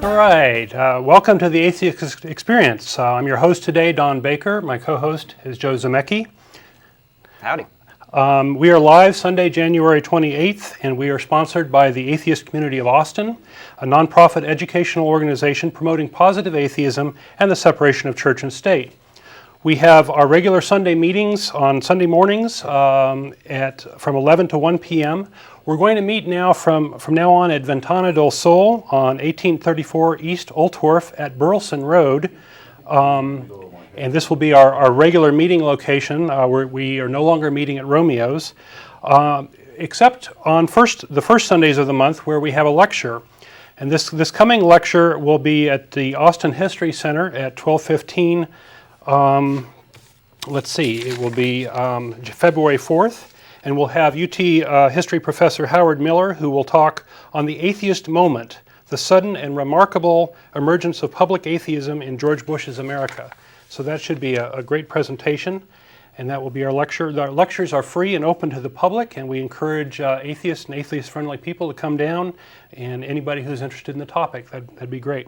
All right, welcome to the Atheist Experience. I'm your host today, Don Baker. My co-host is Joe Zamecki. Howdy. We are live Sunday, January 28th, and we are sponsored by the Atheist Community of Austin, a nonprofit educational organization promoting positive atheism and the separation of church and state. We have our regular Sunday meetings on Sunday mornings from 11 to 1 p.m. We're going to meet now from now on at Ventana del Sol on 1834 East Oltorf at Burleson Road. And this will be our regular meeting location. We are no longer meeting at Romeo's, except on the first Sundays of the month where we have a lecture. And this coming lecture will be at the Austin History Center at 12:15. It will be February 4th. And we'll have UT history professor Howard Miller, who will talk on the atheist moment, the sudden and remarkable emergence of public atheism in George Bush's America. So that should be a great presentation, and that will be our lecture. Our lectures are free and open to the public, and we encourage atheists and atheist-friendly people to come down, and anybody who's interested in the topic, that'd be great.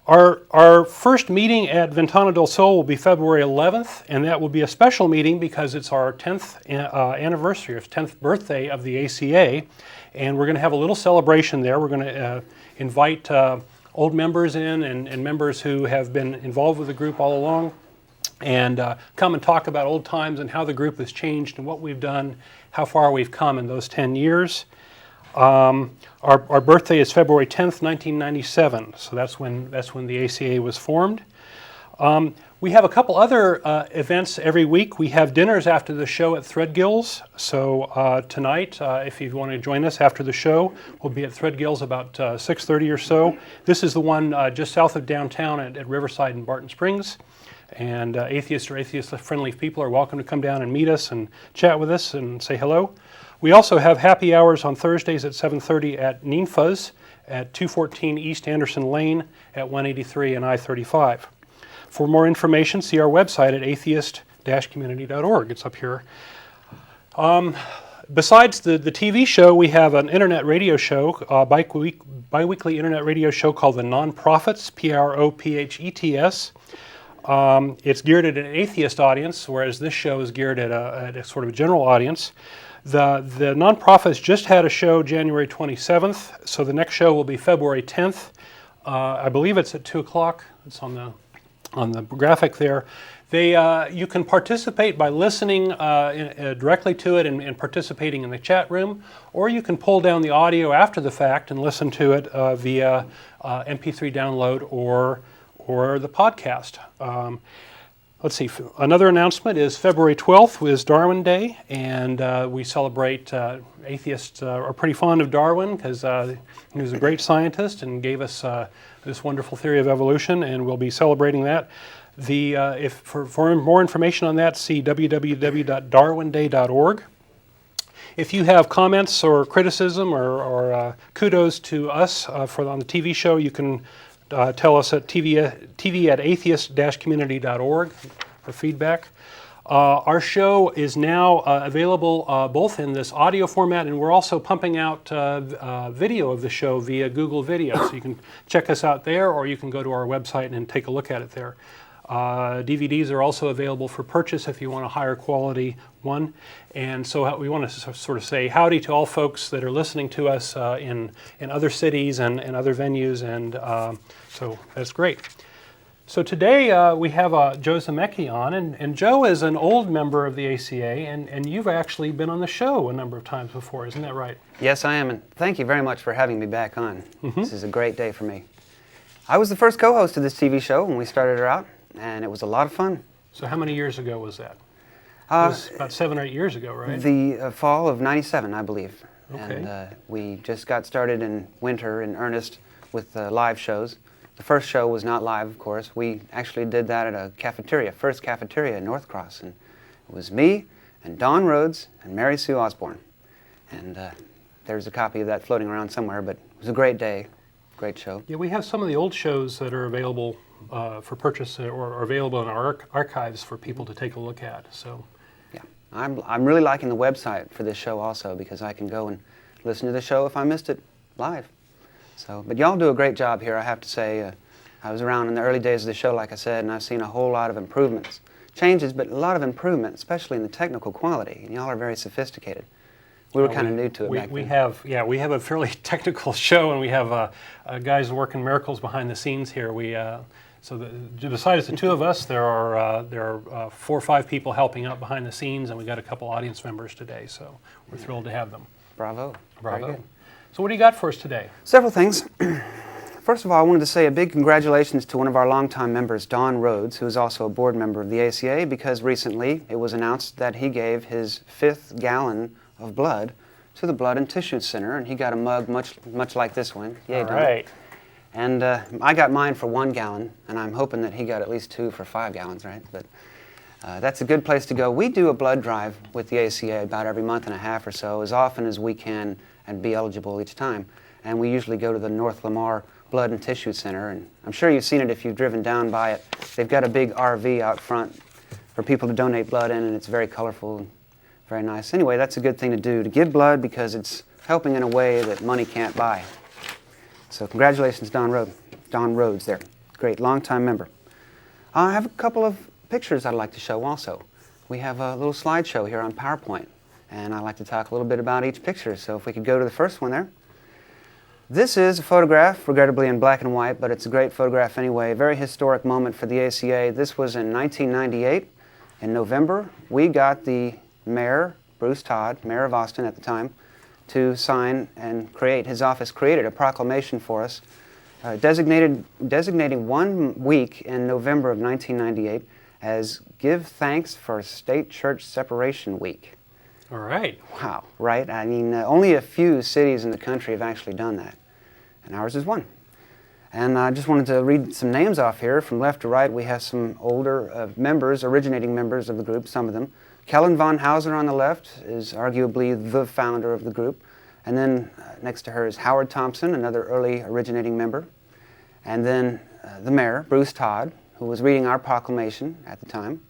Our first meeting at Ventana del Sol will be February 11th, and that will be a special meeting because it's our 10th anniversary, or 10th birthday of the ACA, and we're going to have a little celebration there. We're going to invite old members in and members who have been involved with the group all along, and come and talk about old times and how the group has changed and what we've done, how far we've come in those 10 years. Our birthday is February 10th, 1997, so that's when the ACA was formed. We have a couple other events every week. We have dinners after the show at Threadgill's. So tonight, if you want to join us after the show, we'll be at Threadgill's about 6:30 or so. This is the one just south of downtown at Riverside and Barton Springs. And atheists or atheist-friendly people are welcome to come down and meet us and chat with us and say hello. We also have happy hours on Thursdays at 7:30 at Ninfa's at 214 East Anderson Lane at 183 and I-35. For more information, see our website at atheist-community.org. It's up here. Besides the TV show, we have an internet radio show, bi-weekly internet radio show called The Nonprophets, Prophetess. It's geared at an atheist audience, whereas this show is geared at a sort of a general audience. The Nonprofits just had a show January 27th, so the next show will be February 10th. I believe it's at 2 o'clock. It's on the graphic there. You can participate by listening directly to it and participating in the chat room, or you can pull down the audio after the fact and listen to it via MP3 download or the podcast. Let's see, another announcement is February 12th is Darwin Day, and we celebrate, atheists are pretty fond of Darwin because he was a great scientist and gave us this wonderful theory of evolution, and we'll be celebrating that. For more information on that, see www.darwinday.org. If you have comments or criticism or kudos to us on the TV show, you can tell us at TV at atheist-community.org for feedback. Our show is now available both in this audio format, and we're also pumping out video of the show via Google Video. So you can check us out there, or you can go to our website and take a look at it there. DVDs are also available for purchase if you want a higher quality one. And so we want to sort of say howdy to all folks that are listening to us in other cities and other venues, and so that's great. So today we have Joe Zamecki on, and Joe is an old member of the ACA, and you've actually been on the show a number of times before, isn't that right? Yes, I am, and thank you very much for having me back on. Mm-hmm. This is a great day for me. I was the first co-host of this TV show when we started her out, and it was a lot of fun. So how many years ago was that? It was about 7 or 8 years ago, right? The fall of '97, I believe. Okay. And we just got started in winter in earnest with live shows. The first show was not live, of course. We actually did that at a cafeteria, First Cafeteria in North Cross. And it was me and Don Rhodes and Mary Sue Osborne. And there's a copy of that floating around somewhere, but it was a great day, great show. Yeah, we have some of the old shows that are available for purchase or available in our archives for people to take a look at. So, yeah, I'm really liking the website for this show also, because I can go and listen to the show if I missed it live. So, but y'all do a great job here, I have to say. I was around in the early days of the show, like I said, and I've seen a whole lot of improvements. Changes, but a lot of improvement, especially in the technical quality. And y'all are very sophisticated. We were kind of new to it back then. We have a fairly technical show, and we have guys working miracles behind the scenes here. Besides the two of us, there are 4 or 5 people helping out behind the scenes, and we got a couple audience members today. So we're thrilled to have them. Bravo. Bravo. Very good. So what do you got for us today? Several things. First of all, I wanted to say a big congratulations to one of our longtime members, Don Rhodes, who is also a board member of the ACA, because recently it was announced that he gave his 5th gallon of blood to the Blood and Tissue Center, and he got a mug much like this one. Yay, All Don. right. And I got mine for 1 gallon, and I'm hoping that he got at least 2 for 5 gallons, right? But that's a good place to go. We do a blood drive with the ACA about every month and a half or so, as often as we can and be eligible each time. And we usually go to the North Lamar Blood and Tissue Center, and I'm sure you've seen it if you've driven down by it. They've got a big RV out front for people to donate blood in, and it's very colorful and very nice. Anyway, that's a good thing to do, to give blood, because it's helping in a way that money can't buy. So congratulations, Don Rhodes there. Great, long-time member. I have a couple of pictures I'd like to show also. We have a little slideshow here on PowerPoint, and I'd like to talk a little bit about each picture. So if we could go to the first one there. This is a photograph, regrettably in black and white, but it's a great photograph anyway. A very historic moment for the ACA. This was in 1998. In November, we got the mayor, Bruce Todd, mayor of Austin at the time, to sign and create, his office created a proclamation for us, designating 1 week in November of 1998 as Give Thanks for State Church Separation Week. All right. Wow, right? I mean, only a few cities in the country have actually done that, and ours is one. And I just wanted to read some names off here. From left to right, we have some older members, originating members of the group, some of them. Kellen von Hauser on the left is arguably the founder of the group. And then next to her is Howard Thompson, another early originating member. And then the mayor, Bruce Todd, who was reading our proclamation at the time.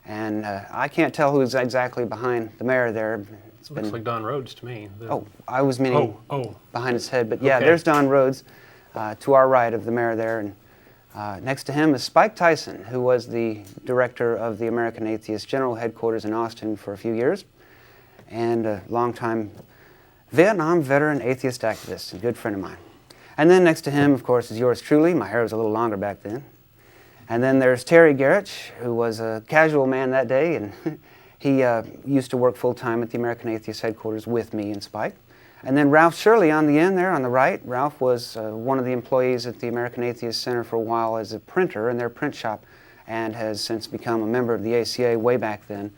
And I can't tell who's exactly behind the mayor there. It looks like Don Rhodes to me. Oh, I was meaning behind his head. But yeah, Okay. There's Don Rhodes to our right of the mayor there. And next to him is Spike Tyson, who was the director of the American Atheist General Headquarters in Austin for a few years, and a longtime Vietnam veteran atheist activist, a good friend of mine. And then next to him, of course, is yours truly. My hair was a little longer back then. And then there's Terry Garrett, who was a casual man that day, and he used to work full-time at the American Atheist Headquarters with me and Spike. And then Ralph Shirley on the end there, on the right. Ralph was one of the employees at the American Atheist Center for a while as a printer in their print shop, and has since become a member of the ACA way back then,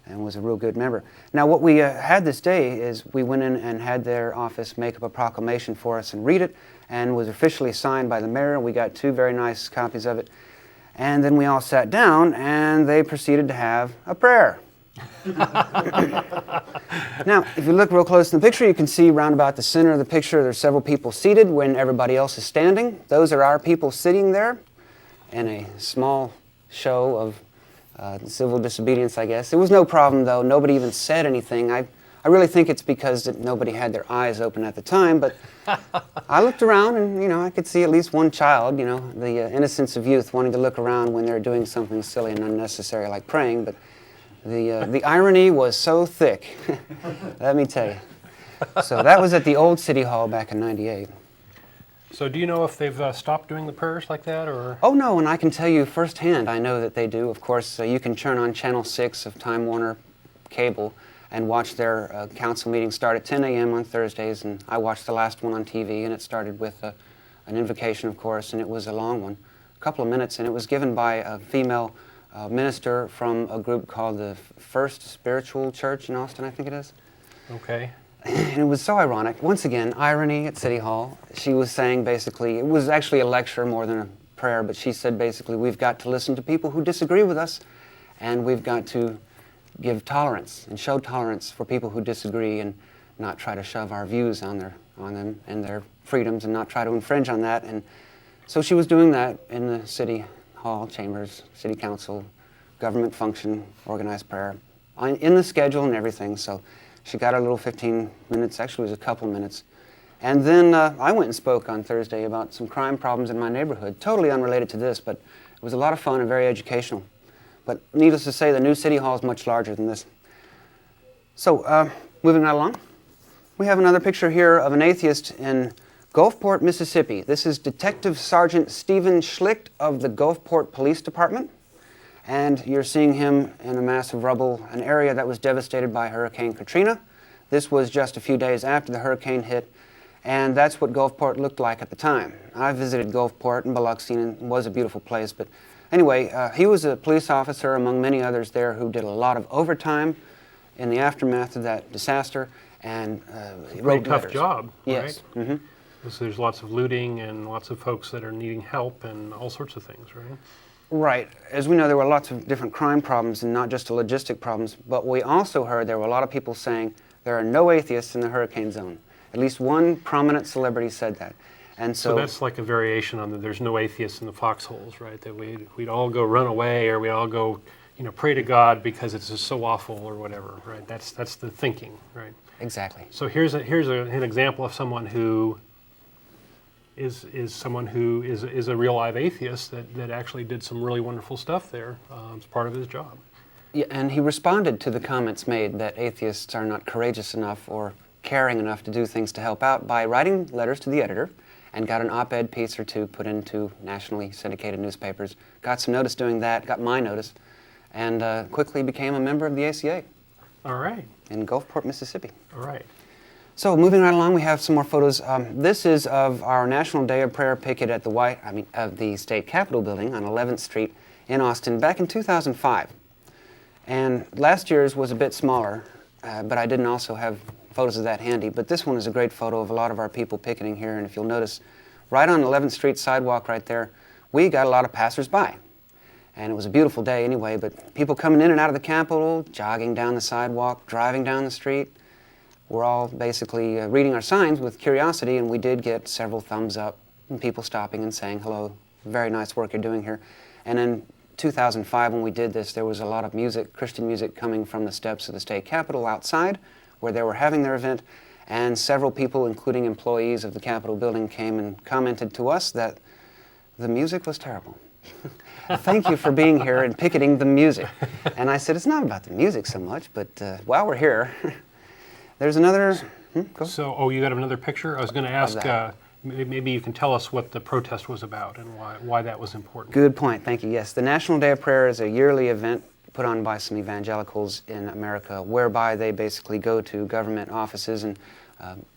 and was a real good member. Now what we had this day is we went in and had their office make up a proclamation for us and read it, and was officially signed by the mayor. We got 2 very nice copies of it. And then we all sat down, and they proceeded to have a prayer. Now, if you look real close in the picture, you can see round about the center of the picture there's several people seated when everybody else is standing. Those are our people sitting there in a small show of civil disobedience, I guess. It was no problem, though. Nobody even said anything. I really think it's because nobody had their eyes open at the time, but I looked around and, I could see at least one child, the innocence of youth wanting to look around when they're doing something silly and unnecessary like praying, but the irony was so thick, let me tell you. So that was at the old City Hall back in '98. So do you know if they've stopped doing the prayers like that, or? Oh, no, and I can tell you firsthand, I know that they do. Of course, you can turn on Channel 6 of Time Warner Cable and watch their council meeting start at 10 a.m. on Thursdays, and I watched the last one on TV, and it started with an invocation, of course, and it was a long one, a couple of minutes, and it was given by a female minister from a group called the First Spiritual Church in Austin, I think it is. Okay. And it was so ironic. Once again, irony at City Hall. She was saying basically, it was actually a lecture more than a prayer, but she said basically, we've got to listen to people who disagree with us, and we've got to give tolerance and show tolerance for people who disagree, and not try to shove our views on them and their freedoms, and not try to infringe on that. And so she was doing that in the City Hall chambers, City Council, government function, organized prayer, in the schedule and everything. So she got a little 15 minutes, actually it was a couple minutes, And then I went and spoke on Thursday about some crime problems in my neighborhood, totally unrelated to this, but it was a lot of fun and very educational. But needless to say, the new City Hall is much larger than this. So, moving right along, we have another picture here of an atheist in Gulfport, Mississippi. This is Detective Sergeant Stephen Schlicht of the Gulfport Police Department. And you're seeing him in a mass of rubble, an area that was devastated by Hurricane Katrina. This was just a few days after the hurricane hit, and that's what Gulfport looked like at the time. I visited Gulfport in Biloxi, and it was a beautiful place. But anyway, he was a police officer among many others there who did a lot of overtime in the aftermath of that disaster, and he wrote Pretty tough letters. job, Yes. right? Mm-hmm. So there's lots of looting and lots of folks that are needing help and all sorts of things, right? Right. As we know, there were lots of different crime problems and not just the logistic problems, but we also heard there were a lot of people saying there are no atheists in the hurricane zone. At least one prominent celebrity said that. And So that's like a variation on the there's no atheists in the foxholes, right? That we'd all go run away, or we all go, pray to God because it's just so awful or whatever, right? That's the thinking, right? Exactly. So here's an example of someone who is a real live atheist that actually did some really wonderful stuff there as part of his job. Yeah, and he responded to the comments made that atheists are not courageous enough or caring enough to do things to help out by writing letters to the editor, and got an op-ed piece or two put into nationally syndicated newspapers. Got some notice doing that, got my notice, and quickly became a member of the ACA. All right. In Gulfport, Mississippi. All right. So moving right along, we have some more photos. This is of our National Day of Prayer picket at the State Capitol building on 11th Street in Austin back in 2005. And last year's was a bit smaller, but I didn't also have photos of that handy. But this one is a great photo of a lot of our people picketing here. And if you'll notice, right on 11th Street sidewalk right there, we got a lot of passersby. And it was a beautiful day anyway, but people coming in and out of the Capitol, jogging down the sidewalk, driving down the street. We're all basically reading our signs with curiosity, and we did get several thumbs up and people stopping and saying, hello, very nice work you're doing here. And in 2005, when we did this, there was a lot of music, Christian music, coming from the steps of the State Capitol outside where they were having their event, and several people, including employees of the Capitol building, came and commented to us that the music was terrible. Thank you for being here and picketing the music. And I said, it's not about the music so much, but while we're here, there's another... Go. So, you got another picture? I was going to ask, maybe you can tell us what the protest was about and why that was important. Good point, thank you. Yes, the National Day of Prayer is a yearly event put on by some evangelicals in America, whereby they basically go to government offices and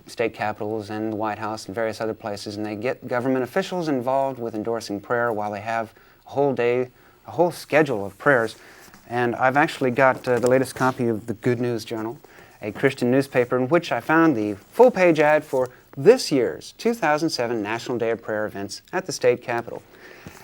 state capitals and the White House and various other places, and they get government officials involved with endorsing prayer while they have a whole day, a whole schedule of prayers. And I've actually got the latest copy of the Good News Journal, a Christian newspaper, in which I found the full-page ad for this year's 2007 National Day of Prayer events at the State Capitol.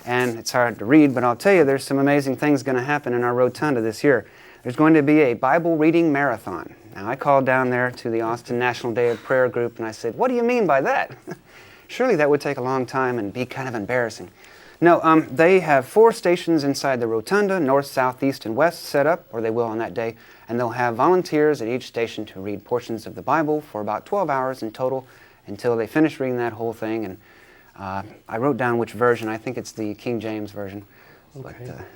And it's hard to read, but I'll tell you there's some amazing things going to happen in our rotunda this year. There's going to be a Bible reading marathon. Now, I called down there to the Austin National Day of Prayer group, and I said, what do you mean by that? Surely that would take a long time and be kind of embarrassing. No, they have 4 stations inside the rotunda, north, south, east, and west set up, or they will on that day, and they'll have volunteers at each station to read portions of the Bible for about 12 hours in total until they finish reading that whole thing. And I wrote down which version. I think it's the King James version. Okay. But,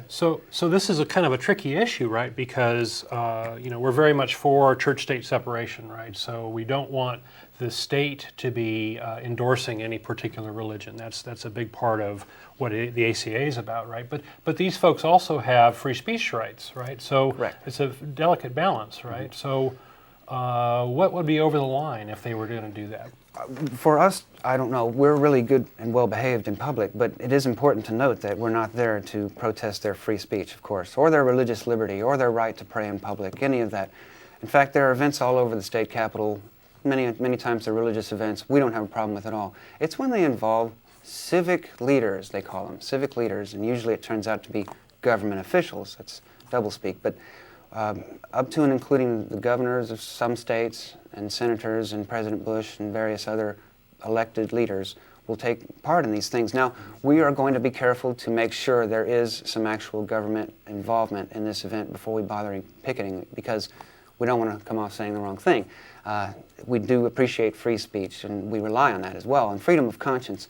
So this is a kind of a tricky issue, right? Because we're very much for church-state separation, right? So we don't want the state to be endorsing any particular religion. That's a big part of what the ACA is about, right? But these folks also have free speech rights, right? So Correct. It's a delicate balance, right? Mm-hmm. So what would be over the line if they were going to do that? For us, I don't know. We're really good and well behaved in public, but it is important to note that we're not there to protest their free speech, of course, or their religious liberty, or their right to pray in public, any of that. In fact, there are events all over the state capitol. Many times they're religious events we don't have a problem with at all. It's when they involve civic leaders, they call them, civic leaders, and usually it turns out to be government officials. That's doublespeak, but up to and including the governors of some states and senators and President Bush and various other elected leaders will take part in these things. Now, we are going to be careful to make sure there is some actual government involvement in this event before we bother picketing, because we don't want to come off saying the wrong thing. We do appreciate free speech, and we rely on that as well, and freedom of conscience.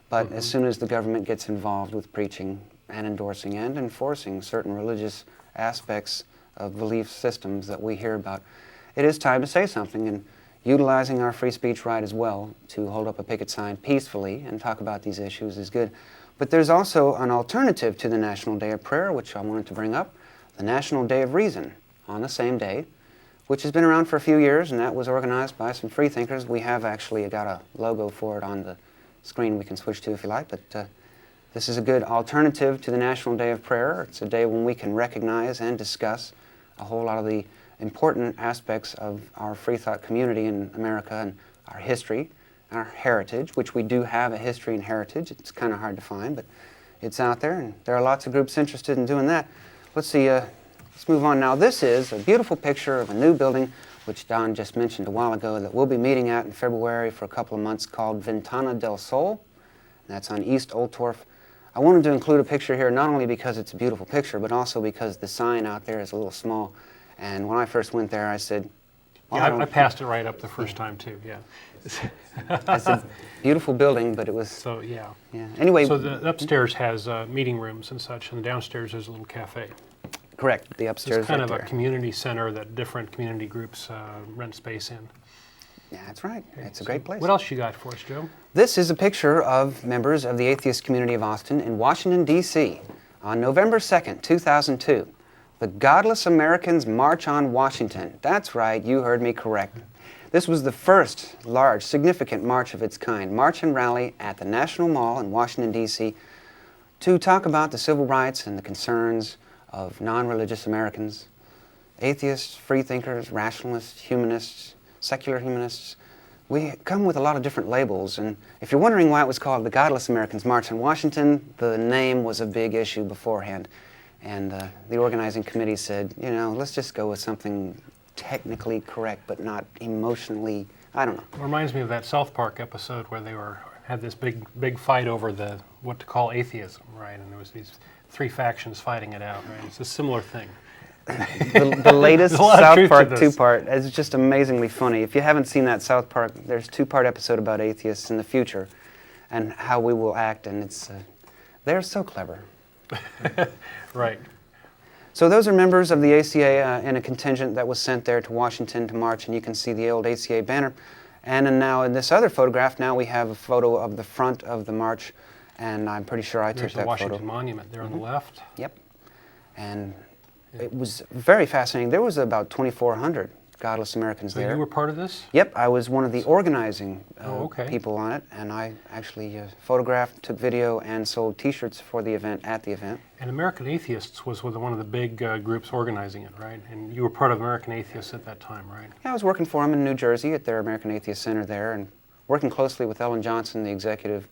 But as soon as the government gets involved with preaching and endorsing and enforcing certain religious aspects of belief systems that we hear about, it is time to say something, and utilizing our free speech right as well to hold up a picket sign peacefully and talk about these issues is good. But there's also an alternative to the National Day of Prayer, which I wanted to bring up, the National Day of Reason, on the same day, which has been around for a few years, and that was organized by some free thinkers. We have actually got a logo for it on the screen we can switch to if you like, but this is a good alternative to the National Day of Prayer. It's a day when we can recognize and discuss a whole lot of the important aspects of our free thought community in America and our history, our heritage, which we do have a history and heritage. It's kind of hard to find, but it's out there, and there are lots of groups interested in doing that. Let's see, let's move on now. This is a beautiful picture of a new building, which Don just mentioned a while ago, that we'll be meeting at in February for a couple of months, called Ventana del Sol. That's on East Old Torf. I wanted to include a picture here not only because it's a beautiful picture, but also because the sign out there is a little small. And when I first went there, I said, well, yeah, I passed it right up the first time too, yeah. It's a beautiful building, but it was... So, yeah. Yeah. Anyway... So the upstairs has meeting rooms and such, and downstairs there's a little cafe. Correct, the upstairs It's kind right of there. a community center that different community groups rent space in. Yeah, that's right. It's a great place. What else you got for us, Joe? This is a picture of members of the atheist community of Austin in Washington, D.C. on November 2nd, 2002. The Godless Americans March on Washington. That's right, you heard me correct. This was the first large, significant march of its kind, march and rally at the National Mall in Washington, D.C. to talk about the civil rights and the concerns of non-religious Americans, atheists, freethinkers, rationalists, humanists, secular humanists. We come with a lot of different labels, and if you're wondering why it was called the Godless Americans March on Washington, the name was a big issue beforehand. And the organizing committee said, you know, let's just go with something technically correct, but not emotionally, I don't know. It reminds me of that South Park episode where they had this big fight over what to call atheism, right? And there was these three factions fighting it out, right? It's a similar thing. The latest South Park two-part is just amazingly funny. If you haven't seen that South Park, there's a two-part episode about atheists in the future and how we will act, and they're so clever. Right. So those are members of the ACA in a contingent that was sent there to Washington to march, and you can see the old ACA banner. And then now in this other photograph, now we have a photo of the front of the march, and I'm pretty sure I took that photo. There's the Washington Monument there on the left. Yep. And it was very fascinating. There was about 2,400 Godless Americans there. So you were part of this? Yep, I was one of the organizing okay. people on it, and I actually photographed, took video, and sold T-shirts for the event, at the event. And American Atheists was one of the big groups organizing it, right? And you were part of American Atheists at that time, right? Yeah, I was working for them in New Jersey at their American Atheist Center there, and working closely with Ellen Johnson, the executive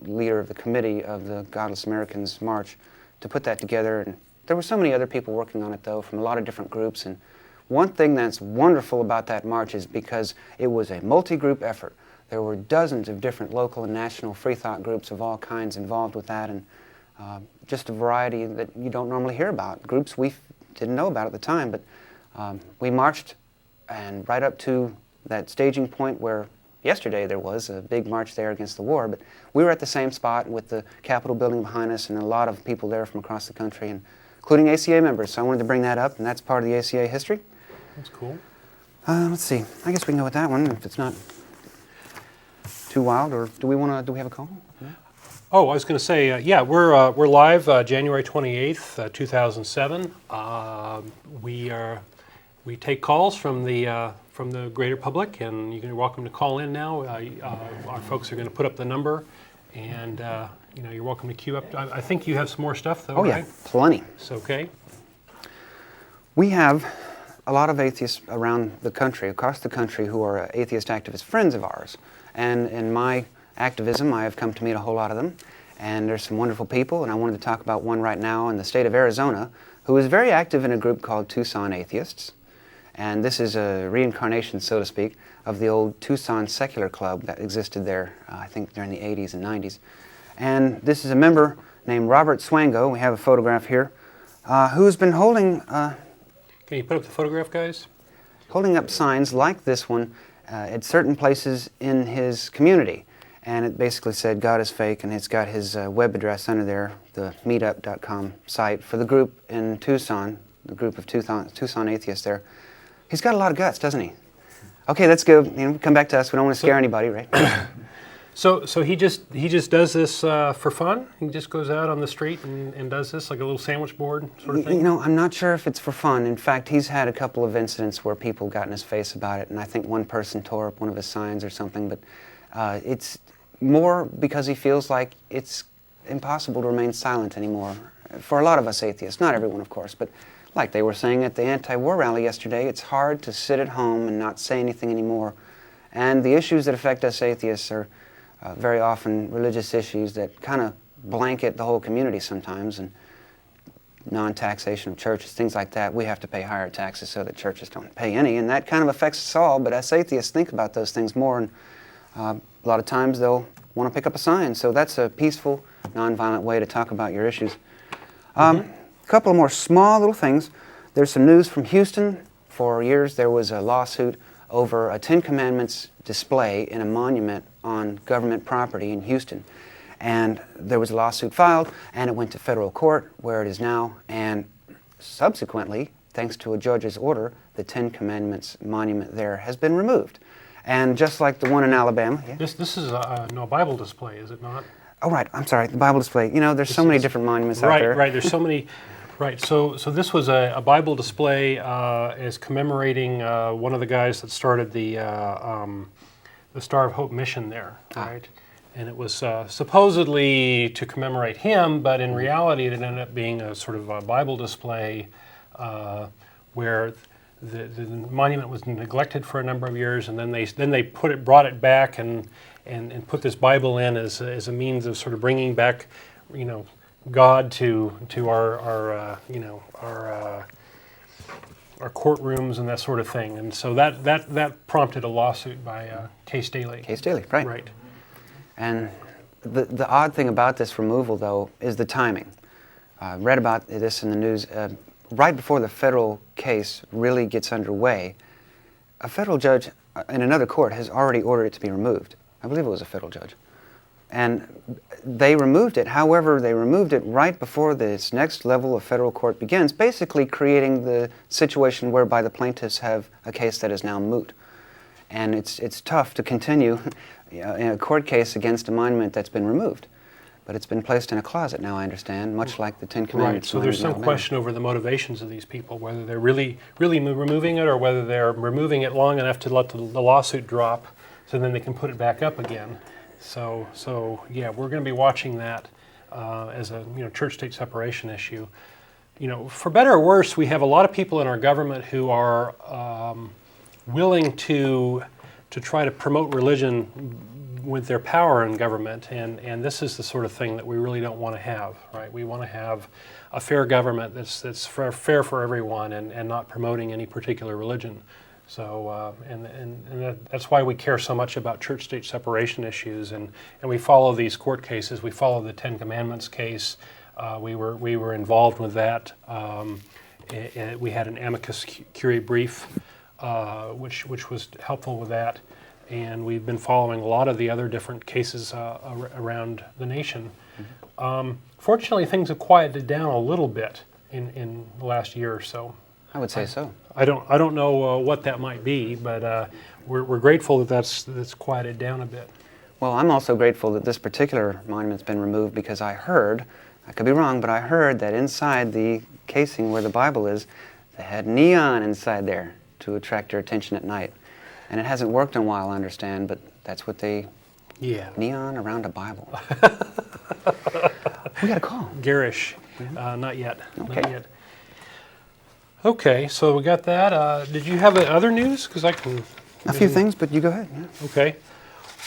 leader of the committee of the Godless Americans March, to put that together. And there were so many other people working on it, though, from a lot of different groups. And one thing that's wonderful about that march is because it was a multi-group effort. There were dozens of different local and national free thought groups of all kinds involved with that, and just a variety that you don't normally hear about. Groups we didn't know about at the time, but we marched and right up to that staging point where yesterday there was a big march there against the war, but we were at the same spot with the Capitol building behind us and a lot of people there from across the country, and including ACA members. So I wanted to bring that up, and that's part of the ACA history. That's cool. Let's see. I guess we can go with that one if it's not too wild. Or do we have a call? Yeah. Oh, I was going to say, yeah, we're live January 28th, 2007. We take calls from the greater public, and you're welcome to call in now. Our folks are going to put up the number, and you're welcome to queue up. I think you have some more stuff, though. Oh yeah, right? plenty. It's okay. We have a lot of atheists around the country, across the country, who are atheist activist friends of ours. And in my activism, I have come to meet a whole lot of them. And there's some wonderful people, and I wanted to talk about one right now in the state of Arizona, who is very active in a group called Tucson Atheists. And this is a reincarnation, so to speak, of the old Tucson Secular Club that existed there, I think during the 80s and 90s. And this is a member named Robert Swango, we have a photograph here, who's been holding... Can you put up the photograph, guys? Holding up signs like this one at certain places in his community. And it basically said, God is fake, and it's got his web address under there, the meetup.com site for the group in Tucson, the group of Tucson atheists there. He's got a lot of guts, doesn't he? Okay, let's go. Come back to us. We don't want to scare anybody, right? So he just does this for fun? He just goes out on the street and does this, like a little sandwich board sort of thing? I'm not sure if it's for fun. In fact, he's had a couple of incidents where people got in his face about it, and I think one person tore up one of his signs or something, but it's more because he feels like it's impossible to remain silent anymore. For a lot of us atheists, not everyone, of course, but like they were saying at the anti-war rally yesterday, it's hard to sit at home and not say anything anymore. And the issues that affect us atheists are very often religious issues that kind of blanket the whole community sometimes, and non-taxation of churches, things like that. We have to pay higher taxes so that churches don't pay any, and that kind of affects us all, but us atheists think about those things more, and a lot of times they'll want to pick up a sign, so that's a peaceful, non-violent way to talk about your issues. A couple of more small little things. There's some news from Houston. For years there was a lawsuit over a Ten Commandments display in a monument on government property in Houston. And there was a lawsuit filed, and it went to federal court, where it is now, and subsequently, thanks to a judge's order, the Ten Commandments monument there has been removed. And just like the one in Alabama... Yeah? This is a Bible display, is it not? Oh, right, I'm sorry, the Bible display. There's so many different monuments out there. Right, there's so many... Right, so this was a Bible display as commemorating one of the guys that started the Star of Hope mission there, right? And it was supposedly to commemorate him, but in reality it ended up being a sort of a Bible display where the monument was neglected for a number of years, and then they brought it back and put this Bible in as a means of sort of bringing back, God to our courtrooms and that sort of thing, and so that prompted a lawsuit by Case Daly. Case Daly, right? Right. And the odd thing about this removal, though, is the timing. I read about this in the news right before the federal case really gets underway. A federal judge in another court has already ordered it to be removed. I believe it was a federal judge. And they removed it. However, they removed it right before this next level of federal court begins, basically creating the situation whereby the plaintiffs have a case that is now moot. And it's tough to continue in a court case against a monument that's been removed. But it's been placed in a closet now, I understand, much like the Ten Commandments. Right, so there's some question over the motivations of these people, whether they're really removing it or whether they're removing it long enough to let the lawsuit drop so then they can put it back up again. So yeah, we're going to be watching that as a church-state separation issue. For better or worse, we have a lot of people in our government who are willing to try to promote religion with their power in government, and this is the sort of thing that we really don't want to have, right? We want to have a fair government that's fair for everyone and not promoting any particular religion. So, that's why we care so much about church-state separation issues, and we follow these court cases. We follow the Ten Commandments case. We were involved with that. We had an amicus curiae brief, which was helpful with that, and we've been following a lot of the other different cases around the nation. Fortunately, things have quieted down a little bit in the last year or so. I would say so. I don't know what that might be, but we're grateful that's quieted down a bit. Well, I'm also grateful that this particular monument's been removed because I heard, I could be wrong, but I heard that inside the casing where the Bible is, they had neon inside there to attract your attention at night. And it hasn't worked in a while, I understand, but that's what they... Yeah. Neon around a Bible. We got a call. Garish. Not yet. Okay. Not yet. Okay, so we got that. Did you have other news? Because I can... A few things, but you go ahead. Yeah. Okay.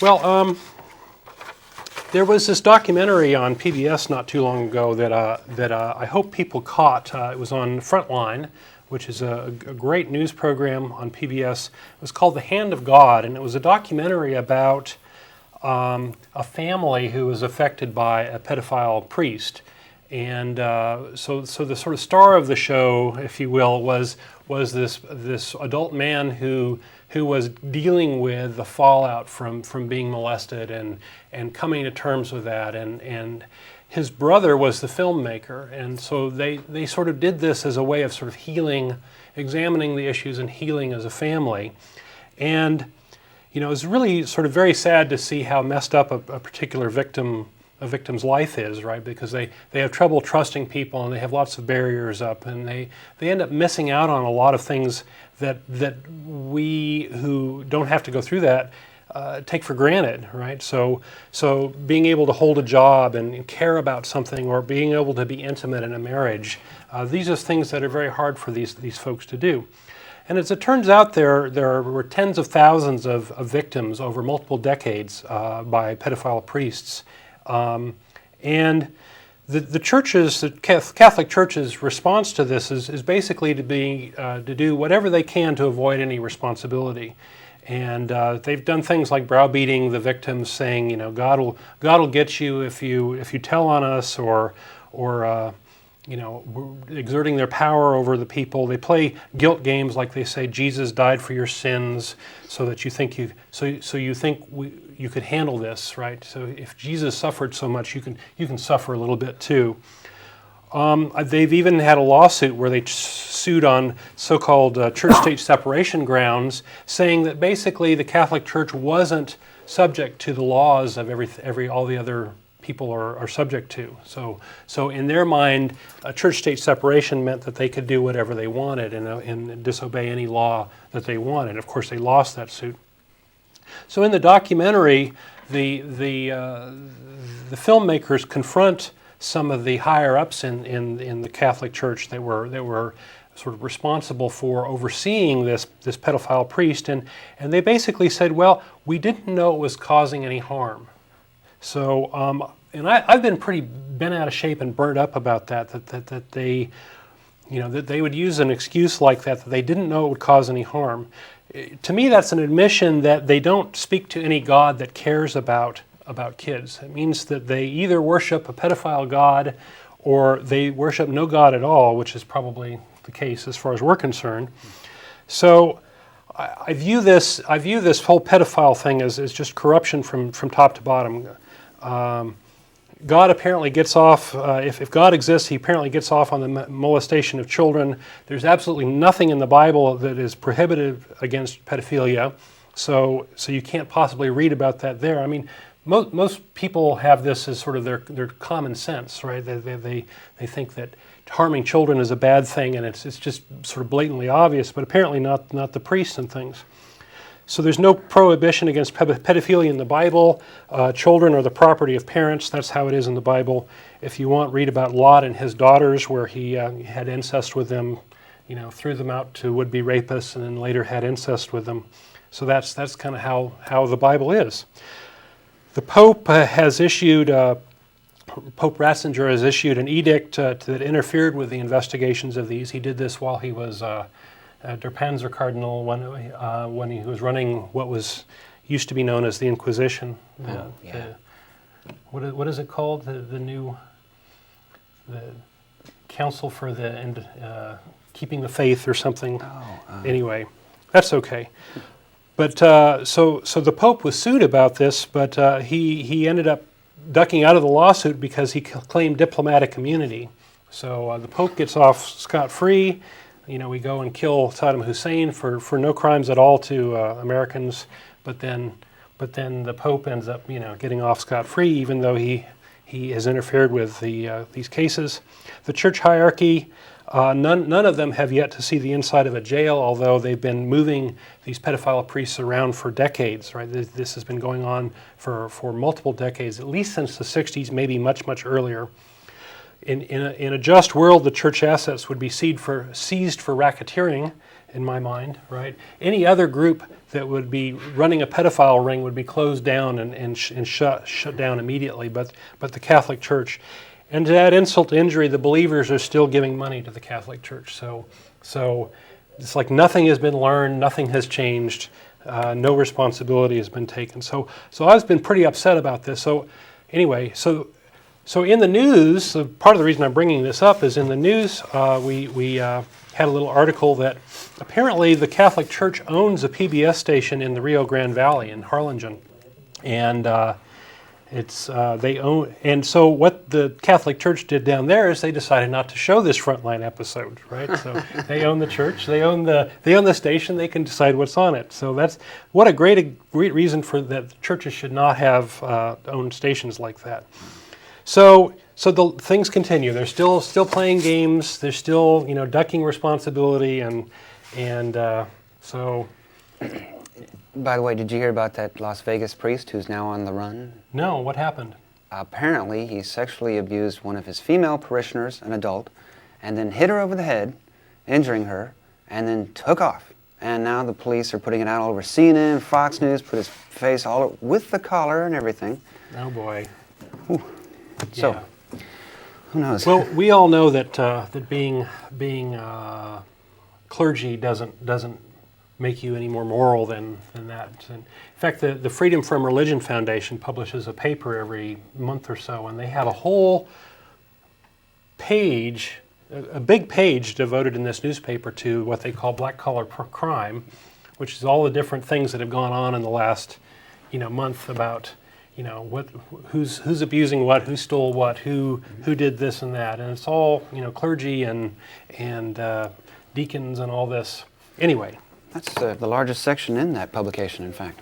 Well, there was this documentary on PBS not too long ago that I hope people caught. It was on Frontline, which is a great news program on PBS. It was called The Hand of God, and it was a documentary about a family who was affected by a pedophile priest. And so the sort of star of the show, if you will, was this adult man who was dealing with the fallout from being molested and coming to terms with that. And his brother was the filmmaker, and so they sort of did this as a way of sort of healing, examining the issues and healing as a family. And it's really sort of very sad to see how messed up a particular victim's life is, right? Because they have trouble trusting people, and they have lots of barriers up, and they end up missing out on a lot of things that we who don't have to go through that take for granted, right? So being able to hold a job and care about something, or being able to be intimate in a marriage, these are things that are very hard for these folks to do. And as it turns out, there were tens of thousands of victims over multiple decades by pedophile priests. And the churches, the Catholic Church's response to this is basically to do whatever they can to avoid any responsibility. And they've done things like browbeating the victims, saying, God will get you if you tell on us, or exerting their power over the people. They play guilt games, like they say Jesus died for your sins, so that you think you could handle this, right? So if Jesus suffered so much, you can suffer a little bit too. They've even had a lawsuit where they sued on so-called church-state separation grounds, saying that basically the Catholic Church wasn't subject to the laws of all the other people are subject to. So in their mind, a church-state separation meant that they could do whatever they wanted and disobey any law that they wanted. Of course, they lost that suit. So in the documentary, the filmmakers confront some of the higher ups in the Catholic Church that were sort of responsible for overseeing this pedophile priest, and they basically said, well, we didn't know it was causing any harm. So, and I've been pretty bent out of shape and burnt up about that they, that they would use an excuse like that they didn't know it would cause any harm. To me, that's an admission that they don't speak to any God that cares about kids. It means that they either worship a pedophile God, or they worship no God at all, which is probably the case as far as we're concerned. So I view this whole pedophile thing as just corruption from top to bottom. God apparently gets off, if God exists, he apparently gets off on the molestation of children. There's absolutely nothing in the Bible that is prohibitive against pedophilia, so you can't possibly read about that there. I mean, most people have this as sort of their common sense, right? They think that harming children is a bad thing, and it's just sort of blatantly obvious, but apparently not the priests and things. So there's no prohibition against pedophilia in the Bible. Children are the property of parents. That's how it is in the Bible. If you want, read about Lot and his daughters, where he had incest with them, threw them out to would-be rapists, and then later had incest with them. So that's kind of how the Bible is. The Pope has issued, Pope Ratzinger has issued an edict that interfered with the investigations of these. He did this while he was Der Panzer Cardinal, when he was running what used to be known as the Inquisition. What is it called? The Council for the Keeping the Faith or something. Anyway, that's okay. But so the Pope was sued about this, but he ended up ducking out of the lawsuit because he claimed diplomatic immunity. So the Pope gets off scot-free. We go and kill Saddam Hussein for no crimes at all to Americans, but then the Pope ends up getting off scot-free, even though he has interfered with these cases. The church hierarchy, none of them have yet to see the inside of a jail, although they've been moving these pedophile priests around for decades, right? This has been going on for multiple decades, at least since the 60s, maybe much earlier. In a just world, the church assets would be seized for racketeering, in my mind, right? Any other group that would be running a pedophile ring would be closed down and shut down immediately, but the Catholic Church. And to add insult to injury, the believers are still giving money to the Catholic Church. So it's like nothing has been learned, nothing has changed, no responsibility has been taken. So I've been pretty upset about this. So anyway, so So in the news, part of the reason I'm bringing this up is in the news we had a little article that apparently the Catholic Church owns a PBS station in the Rio Grande Valley in Harlingen, and they own. And so what the Catholic Church did down there is they decided not to show this Frontline episode, right? So they own the church, they own the station, they can decide what's on it. So that's what a great reason for that churches should not have owned stations like that. So the things continue. They're still playing games. They're still ducking responsibility and so. By the way, did you hear about that Las Vegas priest who's now on the run? No, what happened? Apparently, he sexually abused one of his female parishioners, an adult, and then hit her over the head, injuring her, and then took off. And now the police are putting it out all over CNN, Fox News, put his face all over, with the collar and everything. Oh boy. Ooh. So, Yeah. who knows? Well, we all know that being clergy doesn't make you any more moral than that. In fact, the Freedom from Religion Foundation publishes a paper every month or so, and they have a whole page, a big page devoted in this newspaper to what they call black-collar crime, which is all the different things that have gone on in the last month about who's abusing what, who stole what, who did this and that, and it's all clergy and deacons and all this. Anyway. That's the largest section in that publication, in fact,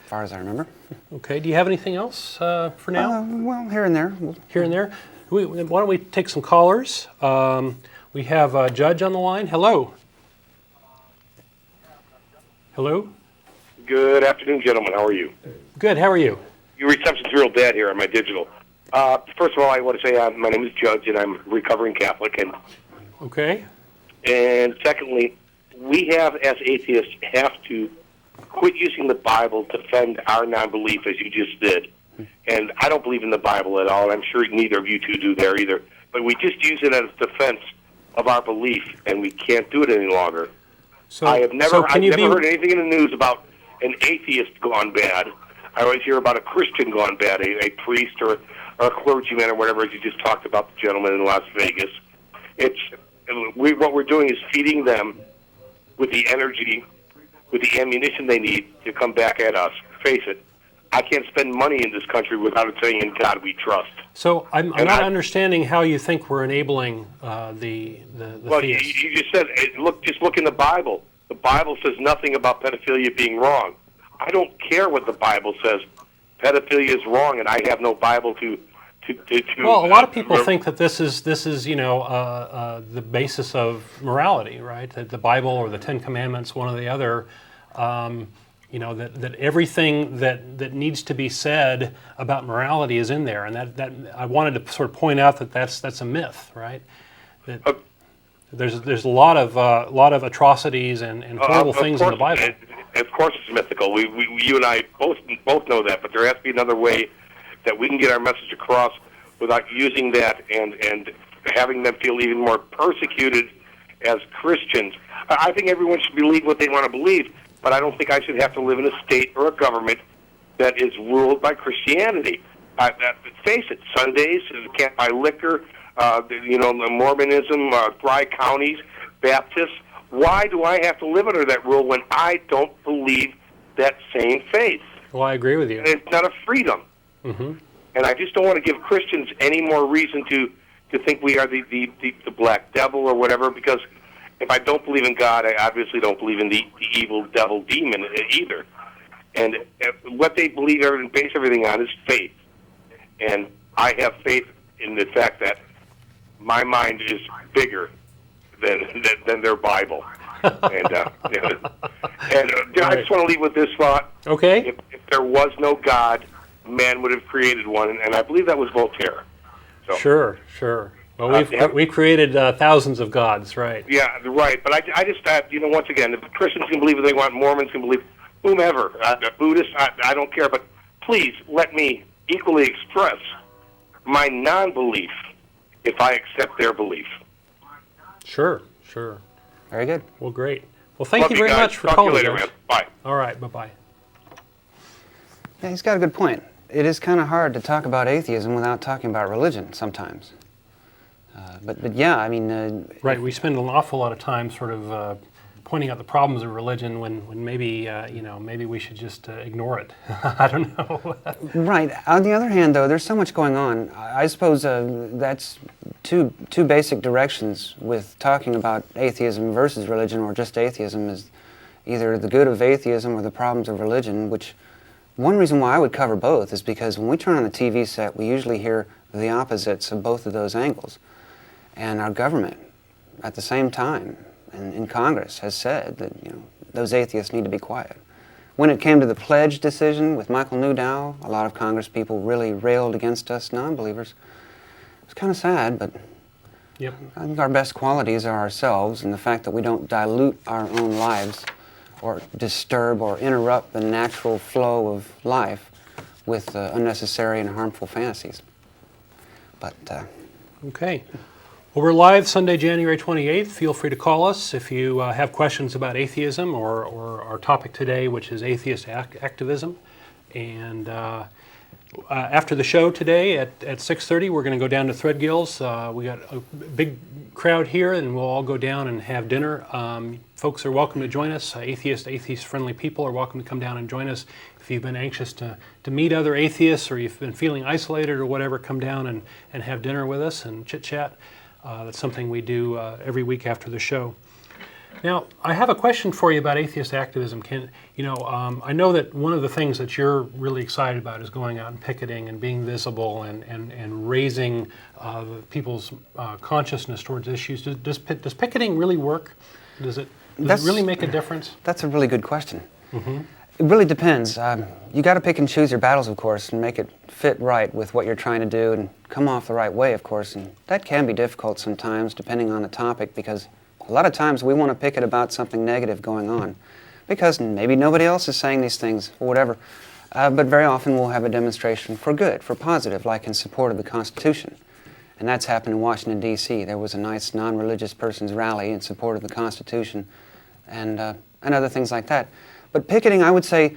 as far as I remember. Okay. Do you have anything else for now? Well, here and there. Here and there. Why don't we take some callers? We have a Judge on the line. Hello. Hello. Good afternoon, gentlemen. How are you? Good. How are you? Your reception's real bad here on my digital. First of all, I want to say my name is Judge, and I'm a recovering Catholic. Okay. And secondly, we as atheists, have to quit using the Bible to defend our non-belief, as you just did. And I don't believe in the Bible at all, and I'm sure neither of you two do there either. But we just use it as defense of our belief, and we can't do it any longer. So I've never heard anything in the news about an atheist gone bad. I always hear about a Christian gone bad, a priest or a clergyman or whatever, as you just talked about the gentleman in Las Vegas. What we're doing is feeding them with the energy, with the ammunition they need to come back at us. Face it, I can't spend money in this country without it saying, "In God we trust." So I'm not understanding how you think we're enabling the Well, theists. you just said, just look in the Bible. The Bible says nothing about pedophilia being wrong. I don't care what the Bible says. Pedophilia is wrong, and I have no Bible to. Well, a lot of people think that this is the basis of morality, right? That the Bible or the Ten Commandments, one or the other, that everything that needs to be said about morality is in there, and that I wanted to sort of point out that that's a myth, right? That there's a lot of atrocities and horrible things in the Bible. Of course, it's mythical. You and I both know that, but there has to be another way that we can get our message across without using that and having them feel even more persecuted as Christians. I think everyone should believe what they want to believe, but I don't think I should have to live in a state or a government that is ruled by Christianity. Face it, Sundays, you can't buy liquor, Mormonism, dry counties, Baptists. Why do I have to live under that rule when I don't believe that same faith? Well, I agree with you. It's not a freedom. Mm-hmm. And I just don't want to give Christians any more reason to think we are the black devil or whatever, because if I don't believe in God, I obviously don't believe in the evil devil demon either. And what they believe and base everything on is faith. And I have faith in the fact that my mind is bigger than their Bible. And I just want to leave with this thought. Okay. If there was no God, man would have created one, and I believe that was Voltaire. So, Sure. Well, we created thousands of gods, right? Yeah, right. But I just, once again, if Christians can believe what they want, Mormons can believe, whomever, Buddhists, I don't care. But please let me equally express my non-belief if I accept their belief. Sure. Very good. Well, great. Well, thank you very guys. much for Talk calling. to you later, man. Bye. All right, bye-bye. Yeah, he's got a good point. it is kind of hard to talk about atheism without talking about religion sometimes. But yeah, I mean... Right, we spend an awful lot of time sort of pointing out the problems of religion when maybe, maybe we should just ignore it. I don't know. Right. On the other hand, though, there's so much going on. I suppose that's two basic directions with talking about atheism versus religion, or just atheism, is either the good of atheism or the problems of religion, which one reason why I would cover both is because when we turn on the TV set, we usually hear the opposites of both of those angles. And our government, at the same time, and in Congress, has said that those atheists need to be quiet. When it came to the pledge decision with Michael Newdow, a lot of Congress people really railed against us non-believers. It was kind of sad, but yep. I think our best qualities are ourselves, and the fact that we don't dilute our own lives or disturb or interrupt the natural flow of life with unnecessary and harmful fantasies. But okay. Well, we're live Sunday, January 28th. Feel free to call us if you have questions about atheism or our topic today, which is Atheist Activism. And after the show today at 6:30, we're going to go down to Threadgill's. We got a big crowd here, and we'll all go down and have dinner. Folks are welcome to join us. Atheist-friendly people are welcome to come down and join us. If you've been anxious to meet other atheists, or you've been feeling isolated or whatever, come down and have dinner with us and chit-chat. That's something we do every week after the show. Now, I have a question for you about atheist activism. I know that one of the things that you're really excited about is going out and picketing and being visible and raising people's consciousness towards issues. Does picketing really work? Does it really make a difference? That's a really good question. Mm-hmm. It really depends. You got to pick and choose your battles, of course, and make it fit right with what you're trying to do and come off the right way, of course. And that can be difficult sometimes, depending on the topic, because a lot of times we want to picket about something negative going on, because maybe nobody else is saying these things or whatever. But very often we'll have a demonstration for good, for positive, like in support of the Constitution. And that's happened in Washington, D.C. There was a nice non-religious person's rally in support of the Constitution and other things like that. But picketing, I would say,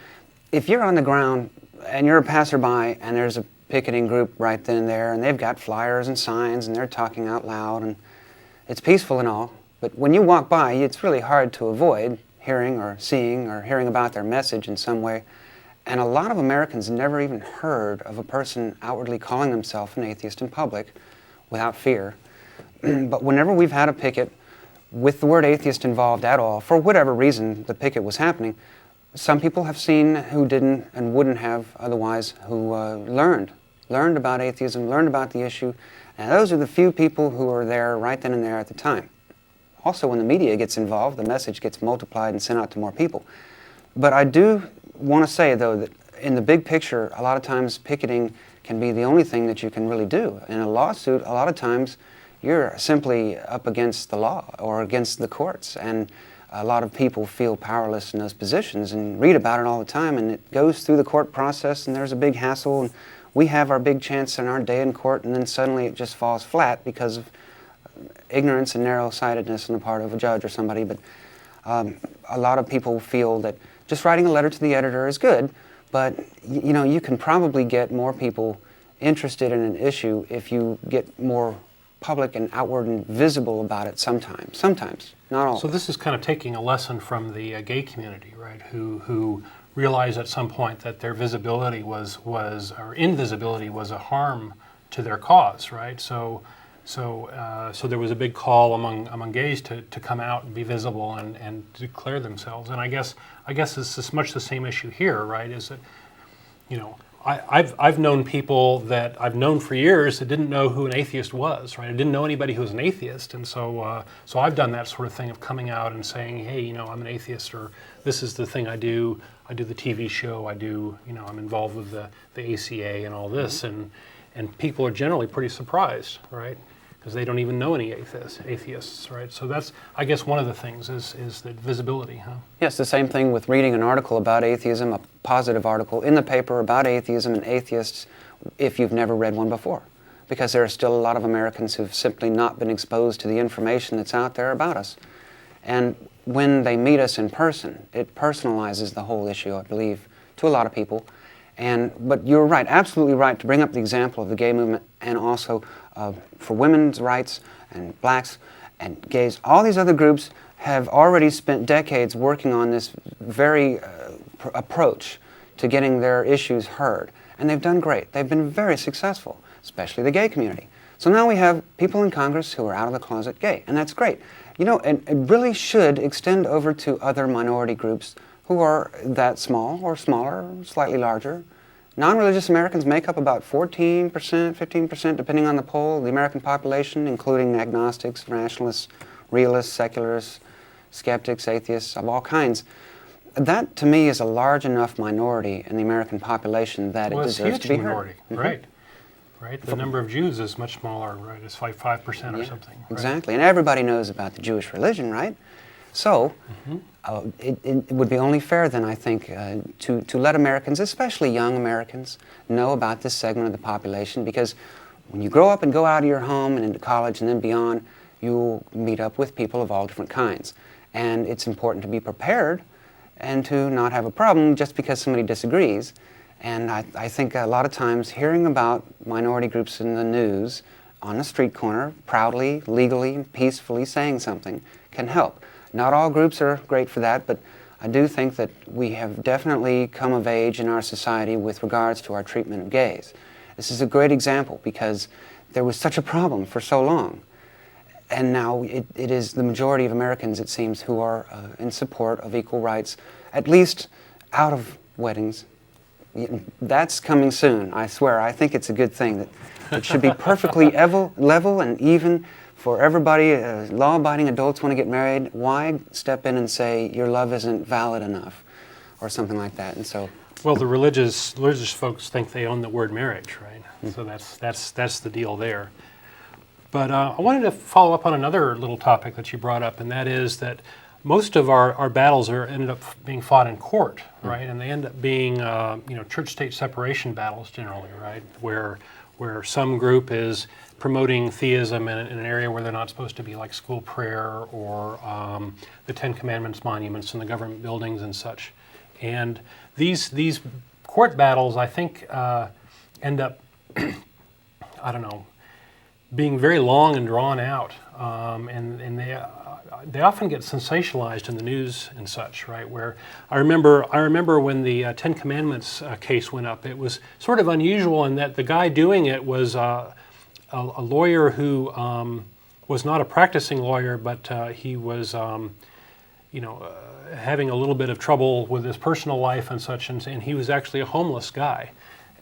if you're on the ground and you're a passerby and there's a picketing group right then and there, and they've got flyers and signs and they're talking out loud and it's peaceful and all, but when you walk by, it's really hard to avoid hearing or seeing or hearing about their message in some way. And a lot of Americans never even heard of a person outwardly calling themselves an atheist in public without fear. But whenever we've had a picket with the word atheist involved at all, for whatever reason the picket was happening, some people have seen who didn't and wouldn't have otherwise, who learned about atheism, learned about the issue, and those are the few people who are there right then and there at the time. Also, when the media gets involved, the message gets multiplied and sent out to more people. But I do want to say, though, that in the big picture, a lot of times picketing can be the only thing that you can really do. In a lawsuit, a lot of times you're simply up against the law or against the courts, and a lot of people feel powerless in those positions and read about it all the time, and it goes through the court process and there's a big hassle, and we have our big chance in our day in court, and then suddenly it just falls flat because of ignorance and narrow-sightedness on the part of a judge or somebody. But a lot of people feel that just writing a letter to the editor is good, but you can probably get more people interested in an issue if you get more public and outward and visible about it sometimes, not always. So this is kind of taking a lesson from the gay community, right, who realized at some point that their visibility or invisibility was a harm to their cause, right? So there was a big call among gays to come out and be visible and declare themselves. And I guess it's much the same issue here, right? Is that, I've known people that I've known for years that didn't know who an atheist was, right? I didn't know anybody who was an atheist, and so I've done that sort of thing of coming out and saying, hey, I'm an atheist, or this is the thing I do. I do the TV show. I'm involved with the ACA and all this, and people are generally pretty surprised, right? Because they don't even know any atheists, right? So that's, I guess, one of the things is the visibility, huh? Yes, the same thing with reading an article about atheism, a positive article in the paper about atheism and atheists, if you've never read one before. Because there are still a lot of Americans who've simply not been exposed to the information that's out there about us. And when they meet us in person, it personalizes the whole issue, I believe, to a lot of people. But you're right, absolutely right, to bring up the example of the gay movement, and also for women's rights and blacks and gays. All these other groups have already spent decades working on this very approach to getting their issues heard. And they've done great. They've been very successful, especially the gay community. So now we have people in Congress who are out of the closet gay, and that's great. You know, and it really should extend over to other minority groups who are that small or smaller, slightly larger. Non-religious Americans make up about 14%, 15%, depending on the poll, the American population, including agnostics, rationalists, realists, secularists, skeptics, atheists of all kinds. That, to me, is a large enough minority in the American population that it deserves to be heard. Right. Right. The number of Jews is much smaller, right? It's like 5% or something. Right? Exactly. And everybody knows about the Jewish religion, right? So it would be only fair then, I think, to let Americans, especially young Americans, know about this segment of the population, because when you grow up and go out of your home and into college and then beyond, you'll meet up with people of all different kinds. And it's important to be prepared and to not have a problem just because somebody disagrees. And I think a lot of times hearing about minority groups in the news on a street corner, proudly, legally, peacefully saying something can help. Not all groups are great for that, but I do think that we have definitely come of age in our society with regards to our treatment of gays. This is a great example because there was such a problem for so long. And now it is the majority of Americans, it seems, who are in support of equal rights, at least out of weddings. That's coming soon, I swear. I think it's a good thing that it should be perfectly level and even for everybody. Law-abiding adults want to get married. Why step in and say your love isn't valid enough or something like that? And so, well, the religious folks think they own the word marriage, right? So that's the deal there. But I wanted to follow up on another little topic that you brought up, and that is that most of our battles ended up being fought in court, right? And they end up being, church-state separation battles generally, right? Where some group is promoting theism in an area where they're not supposed to be, like school prayer or the Ten Commandments monuments in the government buildings and such. And these court battles, I think, end up, being very long and drawn out, and they often get sensationalized in the news and such, right? Where I remember when the Ten Commandments case went up, it was sort of unusual in that the guy doing it was a lawyer who was not a practicing lawyer, but he was, having a little bit of trouble with his personal life and such, and he was actually a homeless guy,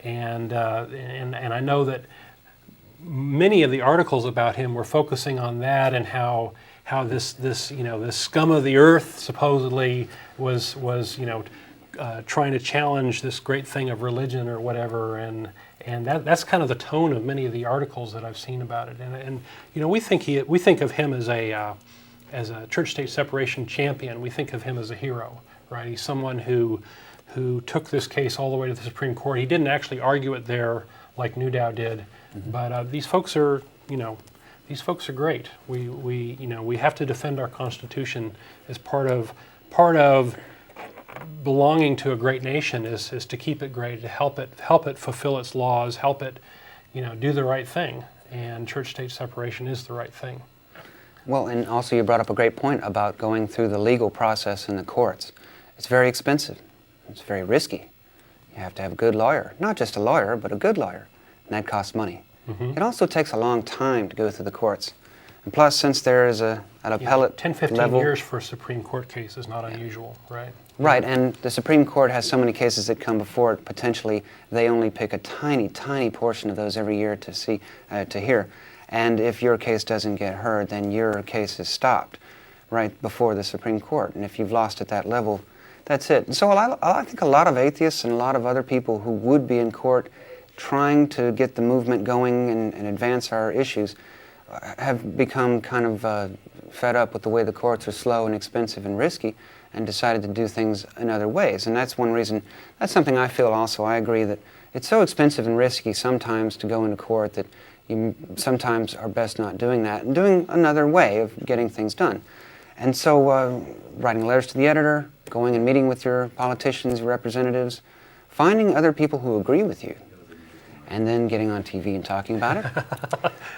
and I know that many of the articles about him were focusing on that and how this scum of the earth supposedly was trying to challenge this great thing of religion or whatever, and that's kind of the tone of many of the articles that I've seen about it, and we think of him as a church-state separation champion. We think of him as a hero, right? He's someone who took this case all the way to the Supreme Court. He didn't actually argue it there like Newdow did. But these folks are great. We have to defend our Constitution as part of belonging to a great nation is to keep it great, to help it fulfill its laws, help it, do the right thing. And church-state separation is the right thing. Well, and also you brought up a great point about going through the legal process in the courts. It's very expensive. It's very risky. You have to have a good lawyer, not just a lawyer, but a good lawyer, and that costs money. It also takes a long time to go through the courts. And plus, since there is an appellate 10, 15 level, years for a Supreme Court case is not unusual, right? Right, and the Supreme Court has so many cases that come before it, potentially they only pick a tiny, tiny portion of those every year to hear. And if your case doesn't get heard, then your case is stopped right before the Supreme Court. And if you've lost at that level, that's it. And so I think a lot of atheists and a lot of other people who would be in court trying to get the movement going and advance our issues have become kind of fed up with the way the courts are slow and expensive and risky and decided to do things in other ways. And that's one reason, that's something I feel also. I agree that it's so expensive and risky sometimes to go into court that you sometimes are best not doing that and doing another way of getting things done. And so writing letters to the editor, going and meeting with your politicians, your representatives, finding other people who agree with you, and then getting on TV and talking about it.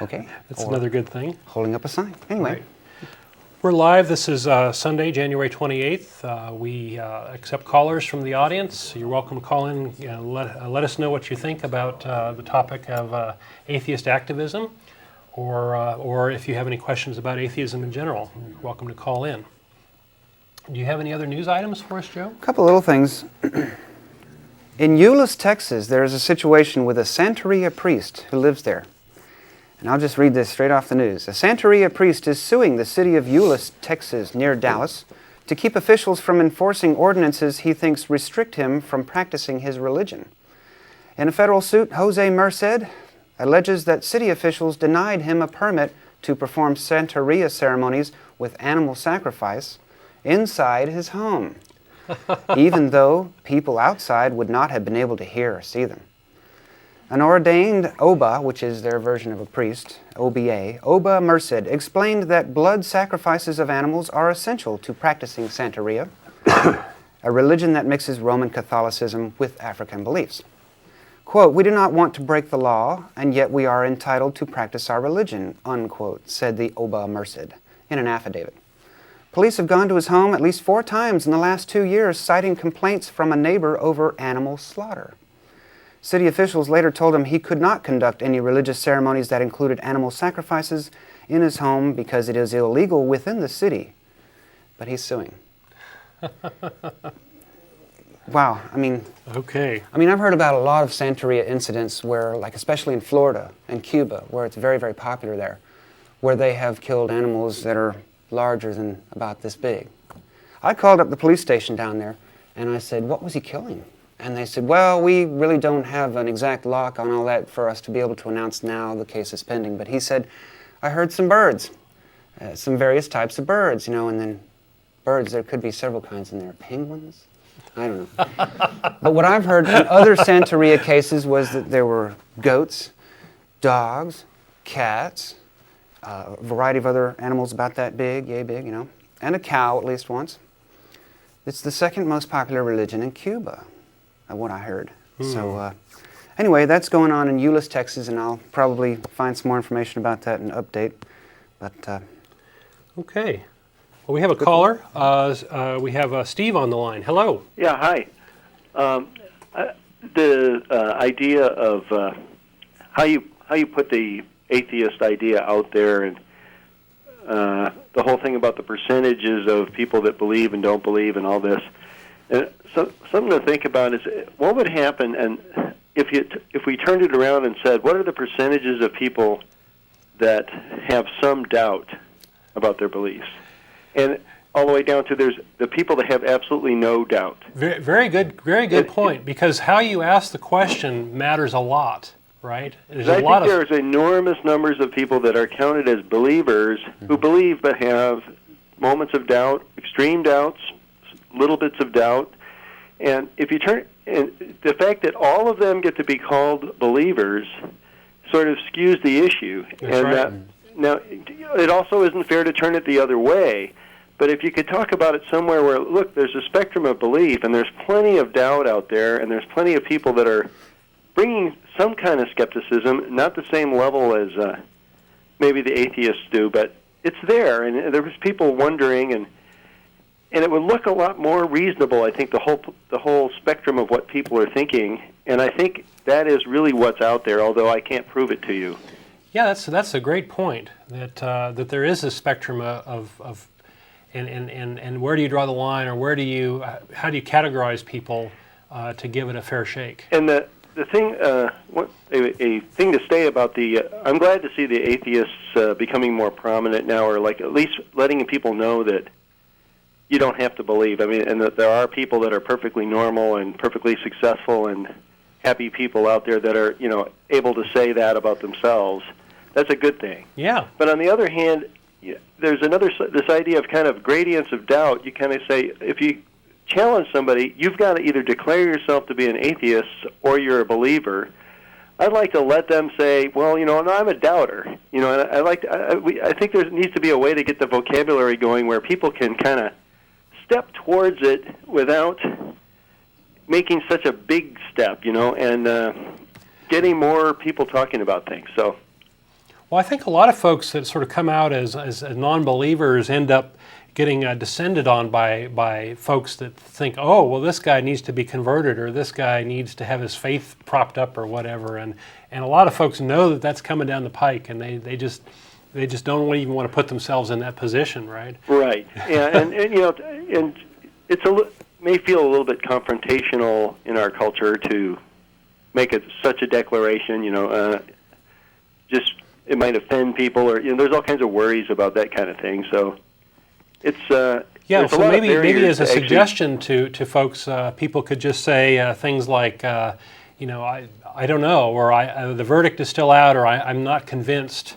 Okay? That's Or another good thing. holding up a sign. Anyway. Right. We're live. This is Sunday, January 28th. We accept callers from the audience. You're welcome to call in. Let us know what you think about the topic of atheist activism, or if you have any questions about atheism in general, you're welcome to call in. Do you have any other news items for us, Joe? A couple little things. In Euless, Texas, there is a situation with a Santeria priest who lives there. And I'll just read this straight off the news. A Santeria priest is suing the city of Euless, Texas, near Dallas, to keep officials from enforcing ordinances he thinks restrict him from practicing his religion. In a federal suit, Jose Merced alleges that city officials denied him a permit to perform Santeria ceremonies with animal sacrifice inside his home, even though people outside would not have been able to hear or see them. An ordained Oba, which is their version of a priest, Oba Merced, explained that blood sacrifices of animals are essential to practicing Santeria, a religion that mixes Roman Catholicism with African beliefs. Quote, "We do not want to break the law, and yet we are entitled to practice our religion," unquote, said the Oba Merced in an affidavit. Police have gone to his home at least 4 times in the last 2 years, citing complaints from a neighbor over animal slaughter. City officials later told him he could not conduct any religious ceremonies that included animal sacrifices in his home because it is illegal within the city. But he's suing. Wow, Okay. I've heard about a lot of Santeria incidents where, like especially in Florida and Cuba, where it's very, very popular there, where they have killed animals that are larger than about this big. I called up the police station down there and I said, "What was he killing?" And they said, "Well, we really don't have an exact lock on all that for us to be able to announce now. The case is pending." But he said, "I heard some birds, some various types of birds, and then birds, there could be several kinds in there. Penguins? I don't know." But what I've heard in other Santeria cases was that there were goats, dogs, cats, a variety of other animals about that big, yay big, and a cow at least once. It's the second most popular religion in Cuba, what I heard. So anyway, that's going on in Euless, Texas, and I'll probably find some more information about that and update. But Okay. Well, we have a caller. We have Steve on the line. Hello. Yeah, hi. The idea of how you put the atheist idea out there, and the whole thing about the percentages of people that believe and don't believe and all this. So something to think about is what would happen, and if we turned it around and said, what are the percentages of people that have some doubt about their beliefs, and all the way down to there's the people that have absolutely no doubt. Very good point, because how you ask the question matters a lot, right? I think there's enormous numbers of people that are counted as believers who believe but have moments of doubt, extreme doubts, little bits of doubt, and if you turn, and the fact that all of them get to be called believers sort of skews the issue. That's and right. Now, it also isn't fair to turn it the other way. But if you could talk about it somewhere where, look, there's a spectrum of belief, and there's plenty of doubt out there, and there's plenty of people that are bringing some kind of skepticism, not the same level as maybe the atheists do, but it's there, and there was people wondering, and it would look a lot more reasonable, I think, the whole spectrum of what people are thinking, and I think that is really what's out there, although I can't prove it to you. Yeah, that's a great point, that there is a spectrum of and where do you draw the line, or how do you categorize people to give it a fair shake? And the thing, a thing to say about I'm glad to see the atheists becoming more prominent now, or like at least letting people know that you don't have to believe. I mean, and that there are people that are perfectly normal and perfectly successful and happy people out there that are, able to say that about themselves. That's a good thing. Yeah. But on the other hand, there's this idea of kind of gradients of doubt. You kind of say, if you challenge somebody, you've got to either declare yourself to be an atheist or you're a believer. I'd like to let them say, well, no, I'm a doubter. And I think there needs to be a way to get the vocabulary going where people can kind of step towards it without making such a big step, and getting more people talking about things. So, well, I think a lot of folks that sort of come out as non-believers end up getting descended on by folks that think, oh, well, this guy needs to be converted, or this guy needs to have his faith propped up, or whatever. And a lot of folks know that that's coming down the pike, and they just don't even want to put themselves in that position, right? Right. Yeah, and it's may feel a little bit confrontational in our culture to make such a declaration. Just it might offend people, or there's all kinds of worries about that kind of thing. So it's so maybe as a suggestion to folks, people could just say things like, I don't know, or the verdict is still out, or I'm not convinced.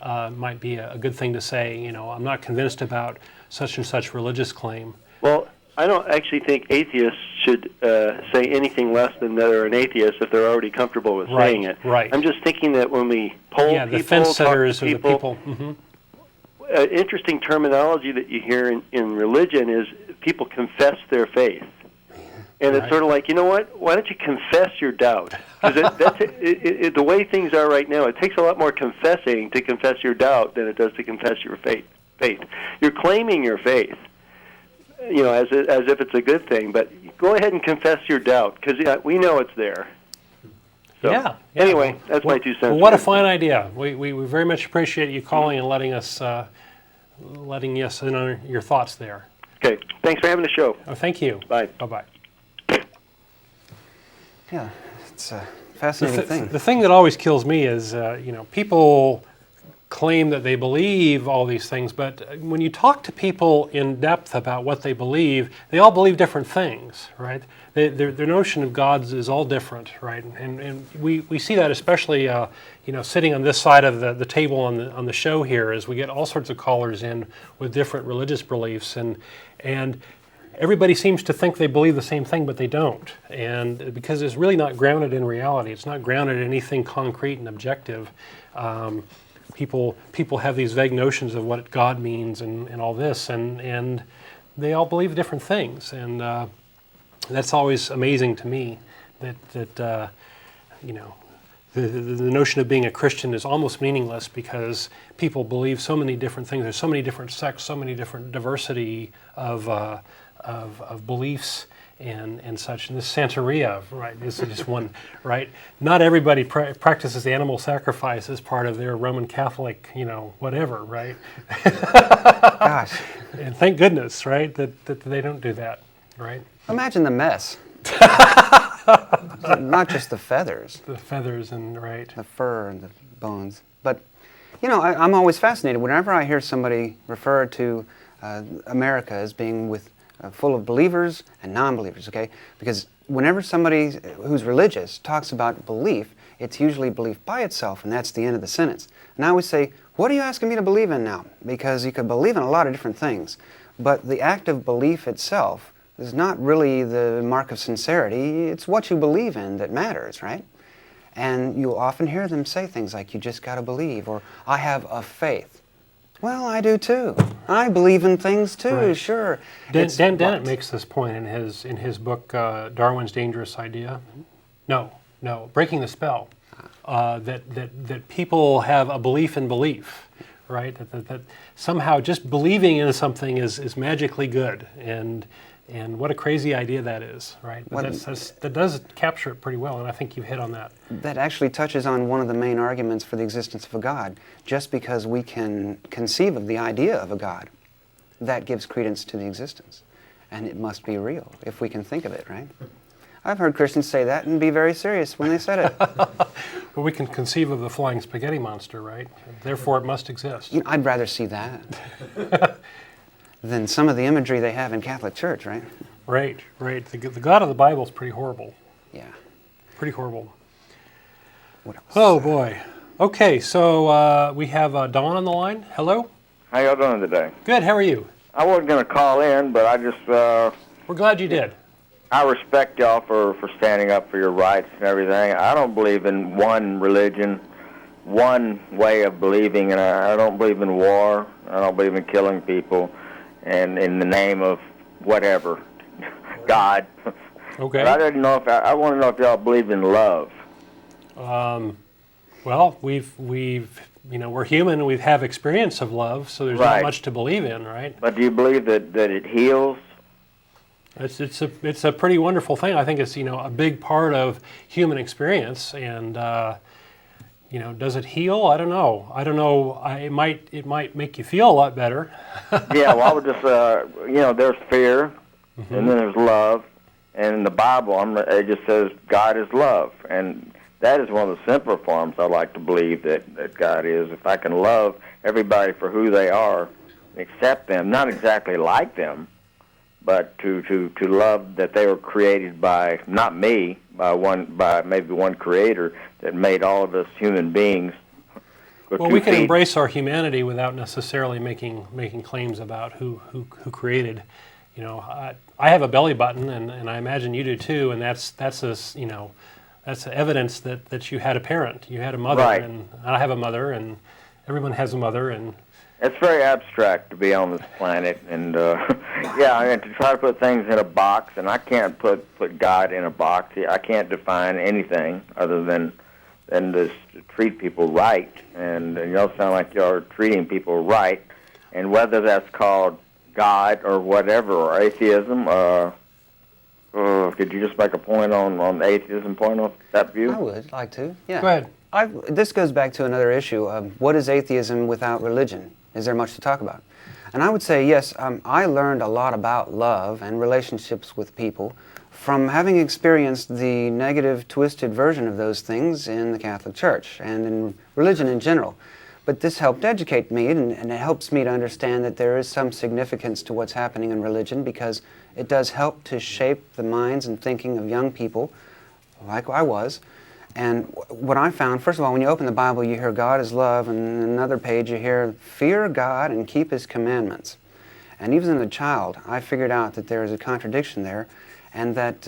Might be a good thing to say. I'm not convinced about such and such religious claim. Well, I don't actually think atheists should say anything less than they're an atheist if they're already comfortable with saying it. Right. I'm just thinking that when we poll people, the fence sitters talk to people, or the people. Interesting terminology that you hear in religion is people confess their faith. And it's sort of like, you know what? Why don't you confess your doubt? Because the way things are right now, it takes a lot more confessing to confess your doubt than it does to confess your faith. You're claiming your faith, as if it's a good thing. But go ahead and confess your doubt, because we know it's there. So, yeah. Anyway, that's my 2 cents. Well, what a fine idea. We very much appreciate you calling and letting us in on your thoughts there. Okay. Thanks for having the show. Oh, thank you. Bye. Bye-bye. Yeah, it's a fascinating thing. The thing that always kills me is, people claim that they believe all these things, but when you talk to people in depth about what they all believe different things, right? Their notion of gods is all different, right? And we see that especially, sitting on this side of the table on the show here, as we get all sorts of callers in with different religious beliefs, and everybody seems to think they believe the same thing, but they don't. And because it's really not grounded in reality, it's not grounded in anything concrete and objective. People have these vague notions of what God means and all this, and they all believe different things. And that's always amazing to me that the notion of being a Christian is almost meaningless because people believe so many different things. There's so many different sects, so many different diversity of beliefs and such. And this Santeria, right, this is just one, right? Not everybody practices the animal sacrifice as part of their Roman Catholic, whatever, right? Gosh. And thank goodness, right, that they don't do that, right? Imagine the mess. Not just the feathers. The feathers and, right. The fur and the bones. But, I'm always fascinated whenever I hear somebody refer to America as being full of believers and non-believers, okay? Because whenever somebody who's religious talks about belief, it's usually belief by itself, and that's the end of the sentence. And I always say, what are you asking me to believe in now? Because you could believe in a lot of different things, but the act of belief itself is not really the mark of sincerity. It's what you believe in that matters, right? And you'll often hear them say things like, you just got to believe, or I have a faith. Well, I do too. I believe in things too, right. Sure. Dan Dennett makes this point in his book, Darwin's Dangerous Idea. No, Breaking the Spell. That people have a belief in belief, right? That somehow just believing in something is magically good, and what a crazy idea that is, right? But that does capture it pretty well, and I think you hit on that. That actually touches on one of the main arguments for the existence of a God. Just because we can conceive of the idea of a God, that gives credence to the existence. And it must be real, if we can think of it, right? I've heard Christians say that and be very serious when they said it. Well, we can conceive of the flying spaghetti monster, right? Therefore, it must exist. I'd rather see that than some of the imagery they have in Catholic Church, right? Right. The God of the Bible is pretty horrible. Yeah. Pretty horrible. What else? Oh, boy. Okay, so we have Dawn on the line. Hello? How y'all doing today? Good, how are you? I wasn't going to call in, but I just... We're glad you did. I respect y'all for standing up for your rights and everything. I don't believe in one religion, one way of believing, and I don't believe in war. I don't believe in killing people, and in the name of whatever, God. Okay. But I didn't know if I want to know if y'all believe in love. Well, we're human and we have experience of love, so there's Right. not much to believe in, right? But do you believe that it heals? It's a pretty wonderful thing. I think it's a big part of human experience, and does it heal? I don't know. It might make you feel a lot better. Yeah, well, I would just, there's fear, and then there's love, and in the Bible, it just says God is love, and that is one of the simpler forms I like to believe that God is. If I can love everybody for who they are, accept them, not exactly like them, but to love that they were created by, not me, by maybe one creator that made all of us human beings. Well, we can embrace our humanity without necessarily making claims about who created. I have a belly button, and I imagine you do too, and that's evidence that you had a parent, you had a mother, Right. and I have a mother, and everyone has a mother, and It's very abstract to be on this planet, and and to try to put things in a box, and I can't put God in a box. I can't define anything other than just to treat people right, and y'all sound like you're treating people right, and whether that's called God or whatever, or atheism, could you just make a point on the atheism point of that view? I would like to, yeah. go ahead. This goes back to another issue of what is atheism without religion? Is there much to talk about? And I would say, yes, I learned a lot about love and relationships with people from having experienced the negative, twisted version of those things in the Catholic Church and in religion in general. But this helped educate me, and it helps me to understand that there is some significance to what's happening in religion, because it does help to shape the minds and thinking of young people, like I was. And what I found, first of all, when you open the Bible, you hear God is love, and in another page you hear fear God and keep His commandments. And even as a child, I figured out that there is a contradiction there, and that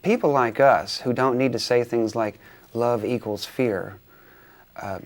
people like us who don't need to say things like love equals fear,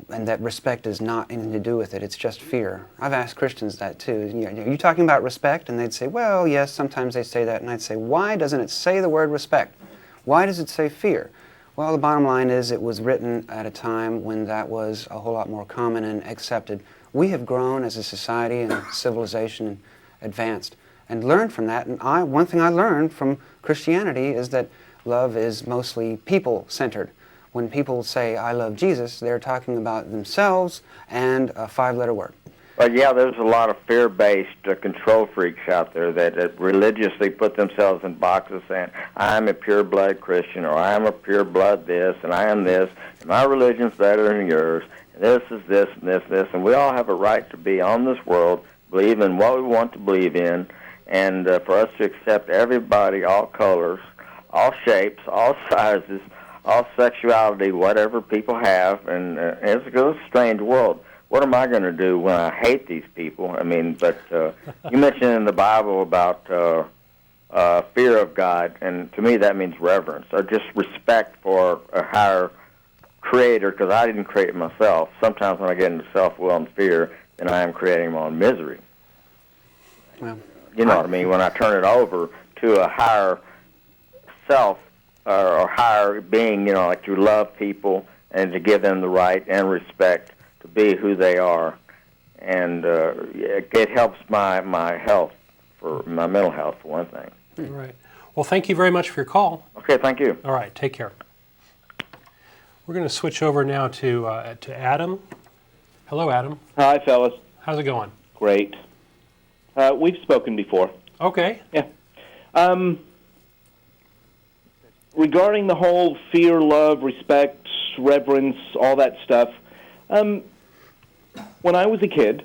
and that respect is not anything to do with it, it's just fear. I've asked Christians that too. Are you talking about respect? And they'd say, well, yes, sometimes they say that. And I'd say, why doesn't it say the word respect? Why does it say fear? Well, the bottom line is it was written at a time when that was a whole lot more common and accepted. We have grown as a society and civilization and advanced and learned from that. And one thing I learned from Christianity is that love is mostly people-centered. When people say, I love Jesus, they're talking about themselves and a 5-letter word. But yeah, there's a lot of fear-based control freaks out there that religiously put themselves in boxes saying, I'm a pure-blood Christian, or I'm a pure-blood this, and I am this, and my religion's better than yours, and this is this, and this, and we all have a right to be on this world, believe in what we want to believe in, and for us to accept everybody, all colors, all shapes, all sizes, all sexuality, whatever people have, and it's a strange world. What am I going to do when I hate these people? I mean, but you mentioned in the Bible about fear of God, and to me that means reverence, or just respect for a higher creator, because I didn't create it myself. Sometimes when I get into self-will and fear, then I am creating my own misery. Well, You know what I mean? When I turn it over to a higher self or higher being, like to love people and to give them the right and respect to be who they are, and it helps my health, for my mental health, for one thing. All right. Well, thank you very much for your call. Okay, thank you. All right, take care. We're going to switch over now to Adam. Hello, Adam. Hi, fellas. How's it going? Great. We've spoken before. Okay. Yeah. Regarding the whole fear, love, respect, reverence, all that stuff, when I was a kid,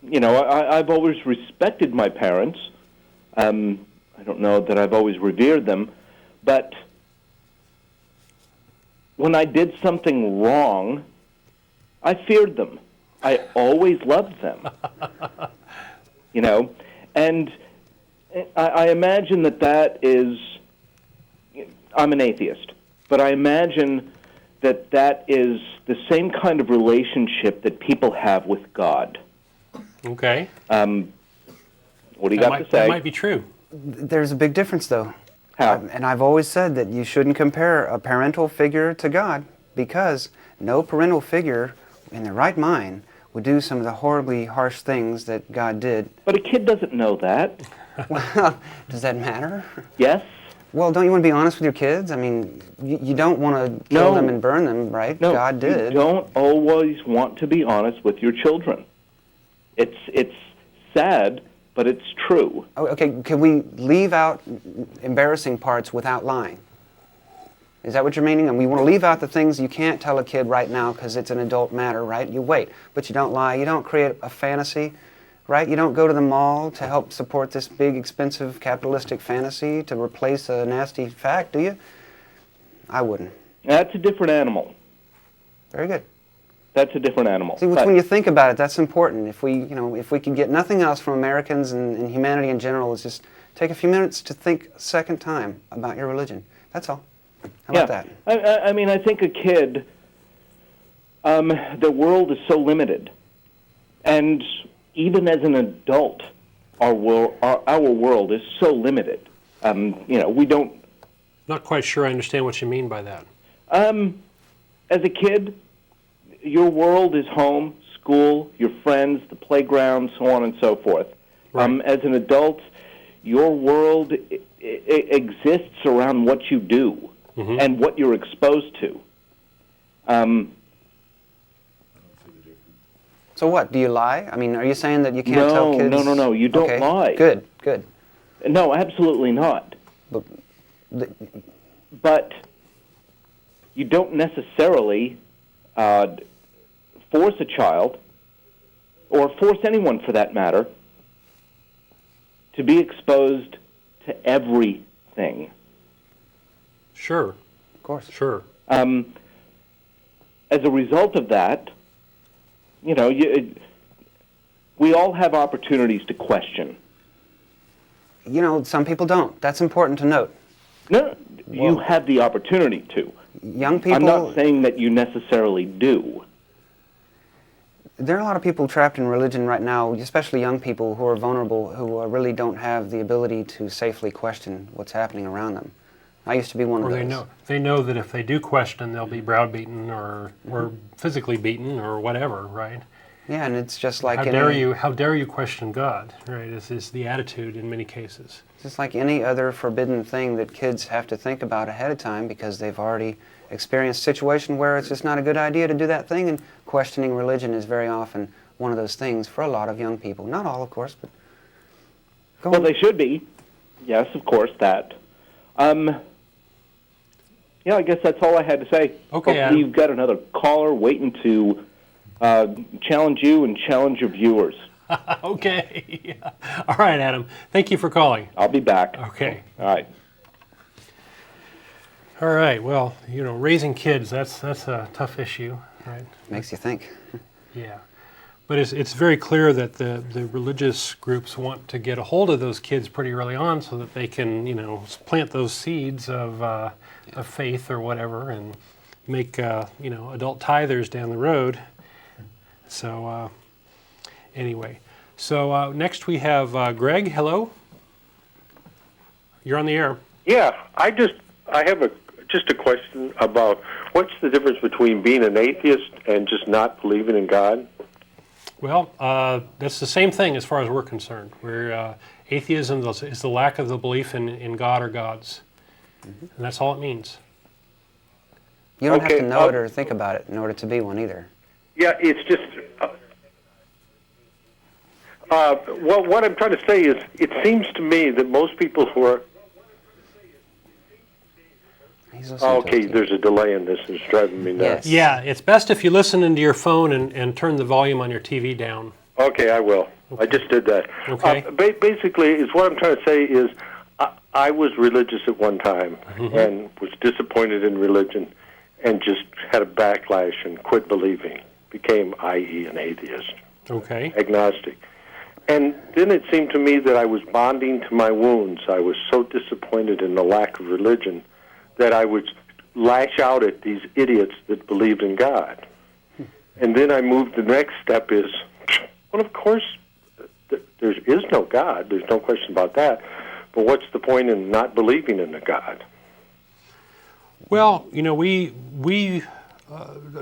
I've always respected my parents. I don't know that I've always revered them, but when I did something wrong, I feared them. I always loved them. And I imagine that is, I'm an atheist, but I imagine that is the same kind of relationship that people have with God. Okay. What do you got to say? That might be true. there's a big difference, though. How? And I've always said that you shouldn't compare a parental figure to God, because no parental figure in their right mind would do some of the horribly harsh things that God did. But a kid doesn't know that. Well, does that matter? Yes? Well, don't you want to be honest with your kids? I mean, you don't want to kill them and burn them, right? No, God did. You don't always want to be honest with your children. It's sad, but it's true. Oh, okay, can we leave out embarrassing parts without lying? Is that what you're meaning? And we want to leave out the things you can't tell a kid right now because it's an adult matter, right? You wait, but you don't lie. You don't create a fantasy, right? You don't go to the mall to help support this big, expensive, capitalistic fantasy to replace a nasty fact, do you? I wouldn't. That's a different animal. Very good. That's a different animal. See, when you think about it, that's important. If we can get nothing else from Americans and humanity in general, is just take a few minutes to think a second time about your religion. That's all. How about that? I mean, I think a kid, the world is so limited. And even as an adult, our world is so limited. We don't... Not quite sure I understand what you mean by that. As a kid, your world is home, school, your friends, the playground, so on and so forth. Right. As an adult, your world exists around what you do. Mm-hmm. And what you're exposed to. So what? Do you lie? I mean, are you saying that you can't tell kids? No. You don't lie. Good. No, absolutely not. But you don't necessarily force a child, or force anyone for that matter, to be exposed to everything. Sure. Of course. Sure. As a result of that, we all have opportunities to question. Some people don't. That's important to note. No, you have the opportunity to. Young people... I'm not saying that you necessarily do. There are a lot of people trapped in religion right now, especially young people who are vulnerable, who really don't have the ability to safely question what's happening around them. I used to be one of those. Or they know that if they do question, they'll be browbeaten or physically beaten or whatever, right? Yeah, and it's just like how dare you question God, right? Is the attitude in many cases. Just like any other forbidden thing that kids have to think about ahead of time because they've already experienced a situation where it's just not a good idea to do that thing, and questioning religion is very often one of those things for a lot of young people. Not all, of course, but go on. They should be. Yes, of course, that. Yeah, I guess that's all I had to say. Okay, Hopefully you've got another caller waiting to challenge you and challenge your viewers. Okay. All right, Adam. Thank you for calling. I'll be back. Okay. All right. All right. Well, raising kids, that's a tough issue, right? Makes you think. Yeah. But it's very clear that the religious groups want to get a hold of those kids pretty early on so that they can, plant those seeds of faith or whatever and make, adult tithers down the road. So, anyway. So, next we have Greg. Hello. You're on the air. Yeah, I have just a question about what's the difference between being an atheist and just not believing in God? Well, that's the same thing as far as we're concerned. Atheism is the lack of the belief in God or gods. Mm-hmm. And that's all it means. You don't have to know it or think about it in order to be one either. Yeah, it's just... what I'm trying to say is, it seems to me that most people who are... Okay, there's a delay in this. It's driving me nuts. Yes. Yeah, it's best if you listen into your phone and turn the volume on your TV down. Okay, I will. Okay. I just did that. Okay. Basically, is what I'm trying to say is, I was religious at one time mm-hmm. and was disappointed in religion and just had a backlash and quit believing. Became, i.e., an atheist. Okay. Agnostic. And then it seemed to me that I was bonding to my wounds. I was so disappointed in the lack of religion that I would lash out at these idiots that believed in God. And then I moved, the next step is, well, of course, there is no God. There's no question about that. but what's the point in not believing in a God? Well, we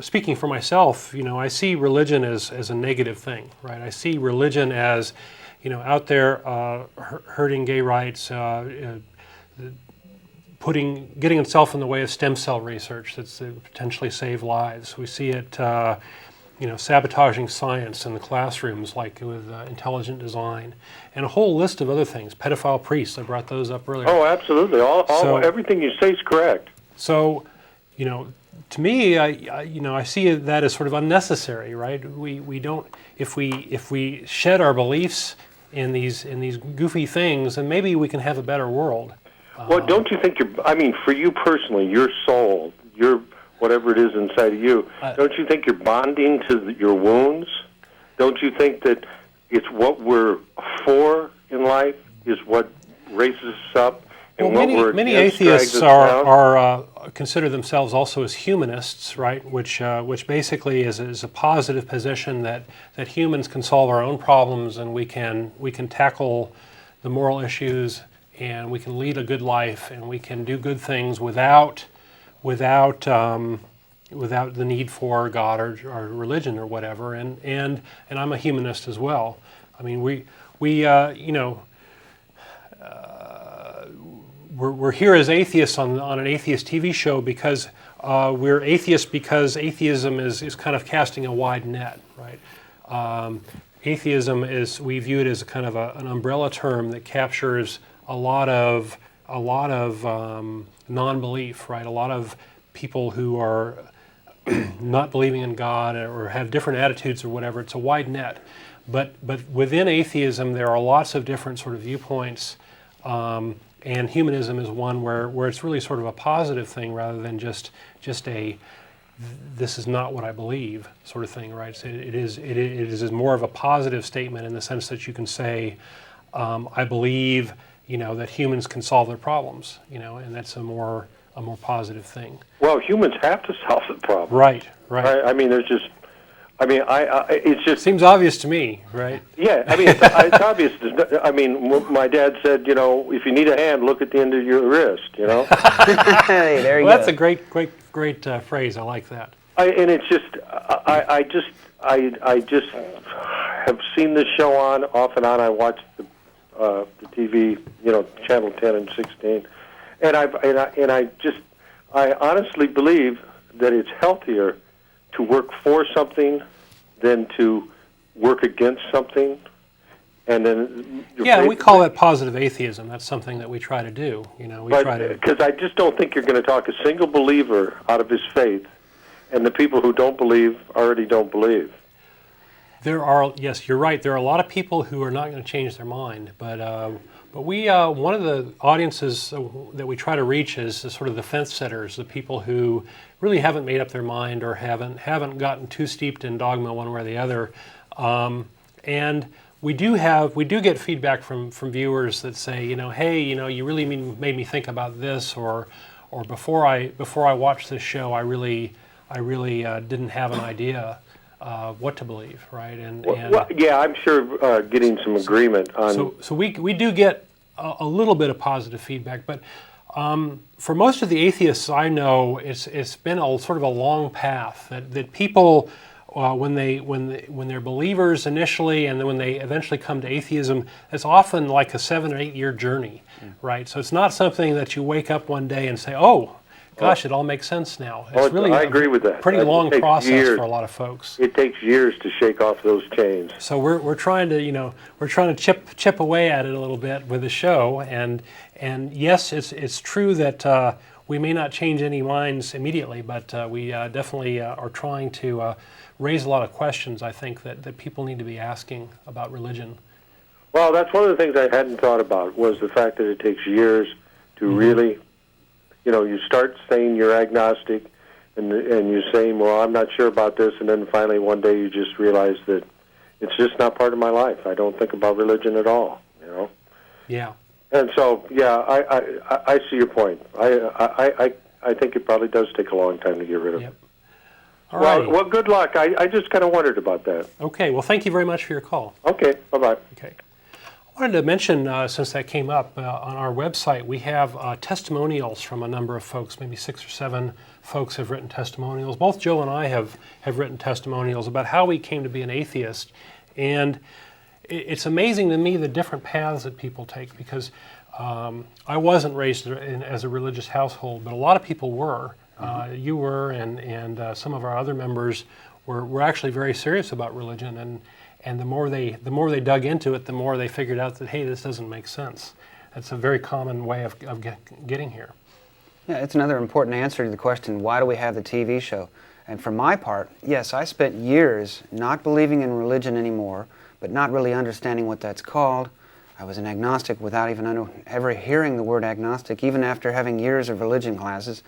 speaking for myself, I see religion as a negative thing, right? I see religion as, out there hurting gay rights, getting itself in the way of stem cell research that's potentially save lives. We see it, sabotaging science in the classrooms, like with intelligent design, and a whole list of other things. Pedophile priests, I brought those up earlier. Oh, absolutely. Everything you say is correct. So, to me, I see that as sort of unnecessary, right? We don't, if we shed our beliefs in these goofy things, then maybe we can have a better world. Well, don't you think for you personally, your soul, your whatever it is inside of you, don't you think you're bonding to your wounds? Don't you think that it's what we're for in life is what raises us up? And well, many atheists are consider themselves also as humanists, right? Which basically is a positive position that humans can solve our own problems, and we can tackle the moral issues, and we can lead a good life, and we can do good things without the need for God or religion or whatever. And I'm a humanist as well. I mean, we're here as atheists on an atheist TV show because we're atheists because atheism is kind of casting a wide net, right? Atheism we view it as a kind of an umbrella term that captures a lot of non-belief, right? A lot of people who are not believing in God or have different attitudes or whatever. It's a wide net, but within atheism there are lots of different sort of viewpoints. And humanism is one where it's really sort of a positive thing rather than just a this is not what I believe sort of thing, right? So it is more of a positive statement in the sense that you can say, I believe, that humans can solve their problems, and that's a more positive thing. Well, humans have to solve the problem. Right. I mean, it's just seems obvious to me, right? Yeah, I mean, it's obvious. I mean, my dad said, if you need a hand, look at the end of your wrist. Hey, there you go. Well, that's a great phrase. I like that. And it's just, I just have seen this show on off and on. I watched the TV, channel 10 and 16, and I honestly believe that it's healthier to work for something than to work against something. And then we call that positive atheism. That's something that we try to do. Because I just don't think you're going to talk a single believer out of his faith, and the people who don't believe already don't believe. Yes, you're right. There are a lot of people who are not going to change their mind, but we one of the audiences that we try to reach is sort of the fence sitters, the people who really haven't made up their mind or haven't gotten too steeped in dogma one way or the other, and we do get feedback from viewers that say, hey, you really made me think about this, or before I watched this show, I really didn't have an idea what to believe, right? Yeah, I'm sure getting some agreement on. So we do get a little bit of positive feedback, but for most of the atheists I know, it's been a sort of a long path that people. When they're believers initially, and then when they eventually come to atheism, it's often like a 7 or 8 year journey, right? So it's not something that you wake up one day and say, "Oh, gosh, it all makes sense now." It's really I agree with that. Pretty long process for a lot of folks. It takes years to shake off those chains. So we're trying to chip away at it a little bit with the show, and yes, it's true that we may not change any minds immediately, but we definitely are trying to raise a lot of questions, I think, that people need to be asking about religion. Well, that's one of the things I hadn't thought about, was the fact that it takes years to really, you start saying you're agnostic, and you're saying, well, I'm not sure about this, and then finally one day you just realize that it's just not part of my life. I don't think about religion at all, Yeah. And so, yeah, I see your point. I think it probably does take a long time to get rid of. Yep. All right. Well, good luck. I just kind of wondered about that. Okay. Well, thank you very much for your call. Okay. Bye-bye. Okay. I wanted to mention, since that came up, on our website, we have testimonials from a number of folks, maybe 6 or 7 folks have written testimonials. Both Joe and I have written testimonials about how we came to be an atheist. And it's amazing to me the different paths that people take, because I wasn't raised as a religious household, but a lot of people were. You were, and some of our other members were actually very serious about religion, and the more they dug into it, the more they figured out that, hey, this doesn't make sense. That's a very common way of getting here. Yeah, it's another important answer to the question, why do we have the TV show? And for my part, yes, I spent years not believing in religion anymore, but not really understanding what that's called. I was an agnostic without even ever hearing the word agnostic, even after having years of religion classes.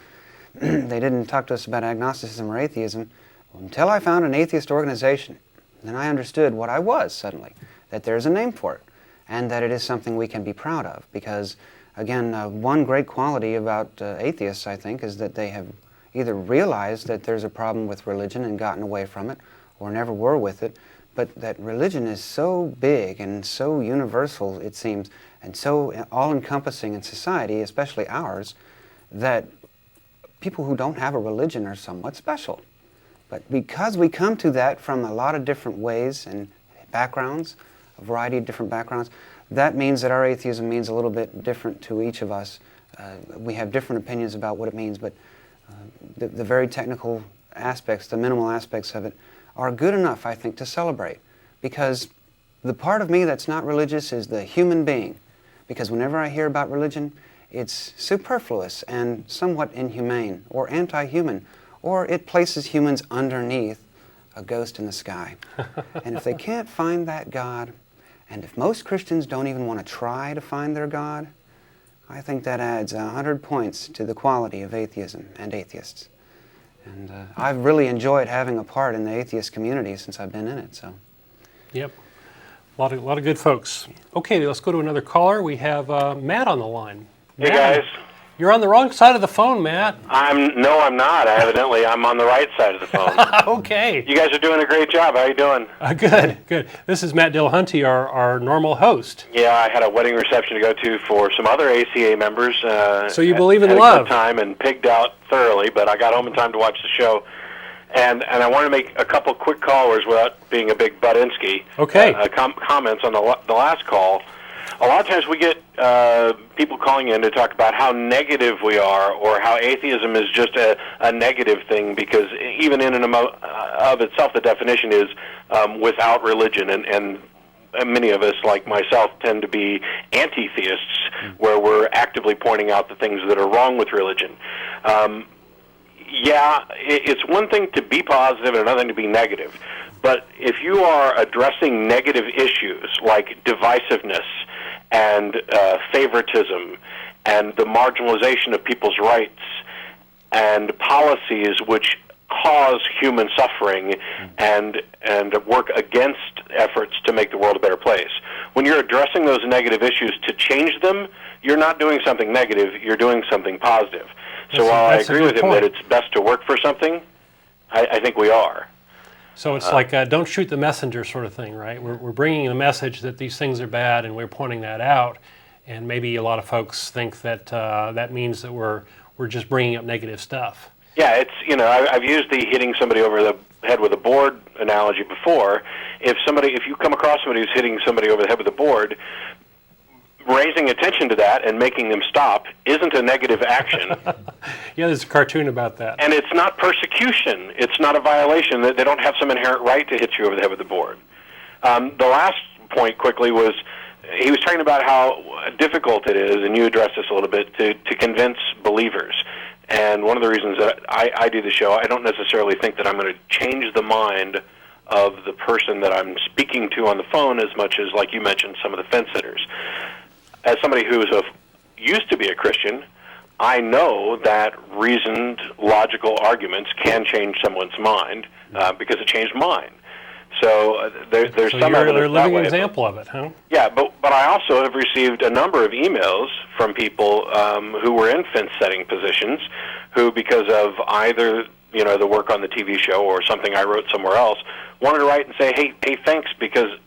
They didn't talk to us about agnosticism or atheism until I found an atheist organization. Then I understood what I was suddenly, that there's a name for it, and that it is something we can be proud of. Because, again, one great quality about atheists, I think, is that they have either realized that there's a problem with religion and gotten away from it, or never were with it, but that religion is so big and so universal, it seems, and so all-encompassing in society, especially ours, that people who don't have a religion are somewhat special. But because we come to that from a lot of different ways and backgrounds, a variety of different backgrounds, that means that our atheism means a little bit different to each of us. We have different opinions about what it means, but the very technical aspects, the minimal aspects of it, are good enough, I think, to celebrate. Because the part of me that's not religious is the human being. Because whenever I hear about religion, it's superfluous and somewhat inhumane or anti-human, or it places humans underneath a ghost in the sky. And if they can't find that God, and if most Christians don't even want to try to find their God, I think that adds 100 points to the quality of atheism and atheists. And I've really enjoyed having a part in the atheist community since I've been in it. So. Yep, a lot of good folks. Okay, let's go to another caller. We have Matt on the line. Hey, Matt, guys. You're on the wrong side of the phone, Matt. No, I'm not. Evidently, I'm on the right side of the phone. Okay. You guys are doing a great job. How are you doing? Good. This is Matt Dillahunty, our normal host. Yeah, I had a wedding reception to go to for some other ACA members. So you believe in had love? A good time and pigged out thoroughly, but I got home in time to watch the show. And I want to make a couple quick callers without being a big Budinsky. Okay. Comments on the last call. A lot of times we get people calling in to talk about how negative we are, or how atheism is just a negative thing, because even in and of itself the definition is without religion, and many of us, like myself, tend to be anti-theists, where we're actively pointing out the things that are wrong with religion. Yeah, it's one thing to be positive and another thing to be negative. But if you are addressing negative issues like divisiveness and favoritism and the marginalization of people's rights and policies which cause human suffering and work against efforts to make the world a better place, when you're addressing those negative issues to change them, you're not doing something negative, you're doing something positive. So while I agree with him that it's best to work for something, I think we are. So it's like don't shoot the messenger sort of thing, right? We're bringing a message that these things are bad, and we're pointing that out. And maybe a lot of folks think that that means that we're just bringing up negative stuff. Yeah, it's, I've used the hitting somebody over the head with a board analogy before. If you come across somebody who's hitting somebody over the head with a board, raising attention to that and making them stop isn't a negative action. Yeah, there's a cartoon about that. And it's not persecution. It's not a violation. They don't have some inherent right to hit you over the head with a board. The last point quickly was, he was talking about how difficult it is, and you addressed this a little bit, to convince believers. And one of the reasons that I do the show, I don't necessarily think that I'm going to change the mind of the person that I'm speaking to on the phone as much as, like you mentioned, some of the fence sitters. As somebody who used to be a Christian, I know that reasoned, logical arguments can change someone's mind because it changed mine. So there's some evidence that way. You're a living example of it, huh? Yeah, but I also have received a number of emails from people who were in fence-setting positions who, because of either the work on the TV show or something I wrote somewhere else, wanted to write and say, hey, thanks, because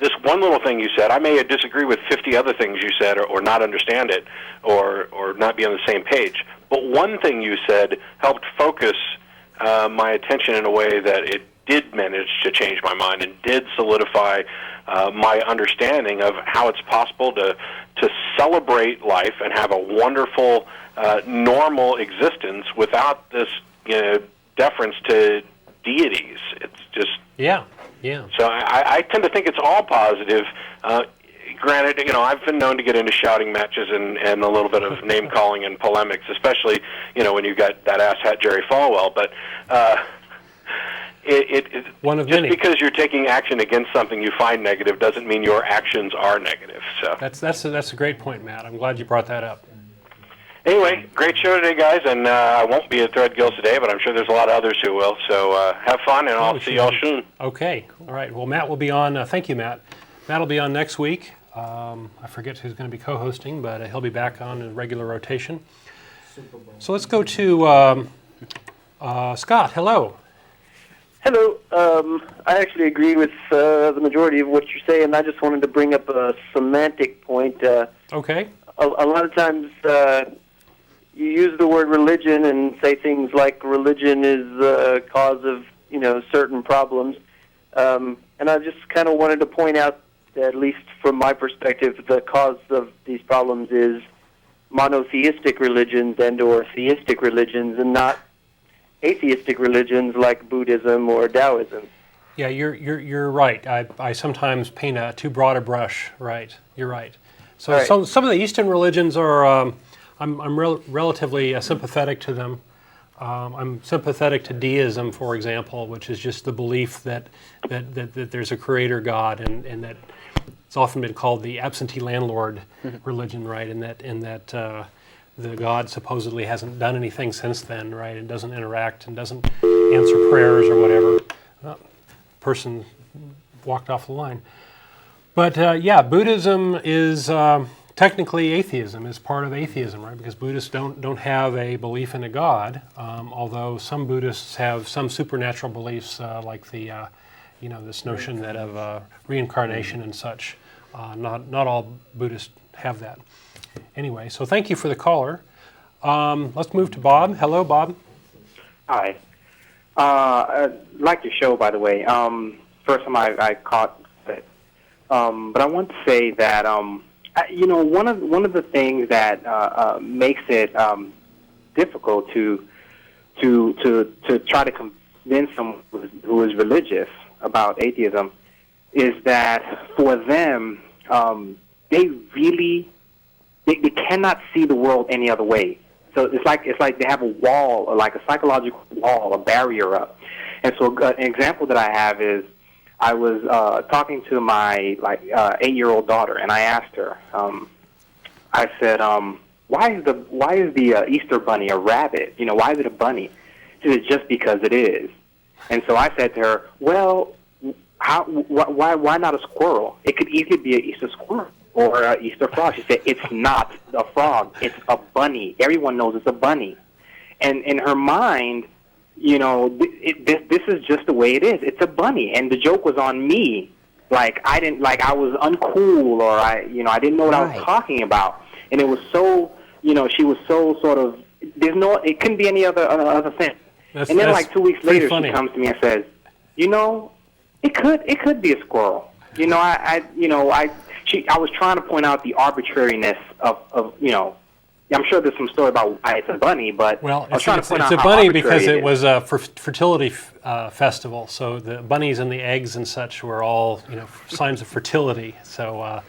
this one little thing you said, I may disagree with 50 other things you said, or not understand it, or not be on the same page. But one thing you said helped focus my attention in a way that it did manage to change my mind and did solidify my understanding of how it's possible to celebrate life and have a wonderful, normal existence without this, deference to deities. It's just... Yeah. So I tend to think it's all positive. Granted, I've been known to get into shouting matches and a little bit of name-calling and polemics, especially, when you got that asshat Jerry Falwell. But one of just many. Because you're taking action against something you find negative doesn't mean your actions are negative. So That's a great point, Matt. I'm glad you brought that up. anyway, great show today, guys. And I won't be at Threadgills today, but I'm sure there's a lot of others who will. So have fun, and I'll see y'all soon. Okay. All right. Well, Matt will be on. Thank you, Matt. Matt will be on next week. I forget who's going to be co-hosting, but he'll be back on in regular rotation. So let's go to Scott. Hello. Hello. I actually agree with the majority of what you're saying. I just wanted to bring up a semantic point. Okay. A lot of times you use the word religion and say things like religion is the cause of certain problems, and I just kind of wanted to point out that, at least from my perspective, the cause of these problems is monotheistic religions and or theistic religions, and not atheistic religions like Buddhism or Taoism. Yeah, you're right. I sometimes paint a too broad a brush. Right. You're right. So Right. some of the Eastern religions are. I'm relatively sympathetic to them. I'm sympathetic to deism, for example, which is just the belief that there's a creator God, and that it's often been called the absentee landlord religion, right? And that the God supposedly hasn't done anything since then, right? And doesn't interact and doesn't answer prayers or whatever. Person walked off the line. But yeah, Buddhism is technically atheism, is part of atheism, right? Because Buddhists don't have a belief in a God, although some Buddhists have some supernatural beliefs, like the this notion that of reincarnation and such. Not all Buddhists have that. Anyway, so thank you for the caller. Let's move to Bob. Hello, Bob. Hi. I like your show, by the way. First time I caught it. But I want to say that, one of the things that makes it difficult to try to convince someone who is religious about atheism is that for them, they cannot see the world any other way. So it's like they have a wall, or like a psychological wall, a barrier up. And so an example that I have is I was talking to my 8-year-old daughter, and I asked her, I said, why is the Easter bunny a rabbit? Why is it a bunny? She said, just because it is. And so I said to her, well, why not a squirrel? It could easily be an Easter squirrel or an Easter frog. She said, it's not a frog, it's a bunny. Everyone knows it's a bunny. And in her mind, this is just the way it is. It's a bunny. And the joke was on me. I was uncool, or I didn't know what I was talking about. And it was so, she was so sort of, it couldn't be any other thing. And then 2 weeks later, she comes to me and says, it could be a squirrel. I was trying to point out the arbitrariness of I'm sure there's some story about why it's a bunny, but it's a bunny because it was a fertility festival. So the bunnies and the eggs and such were all signs of fertility. So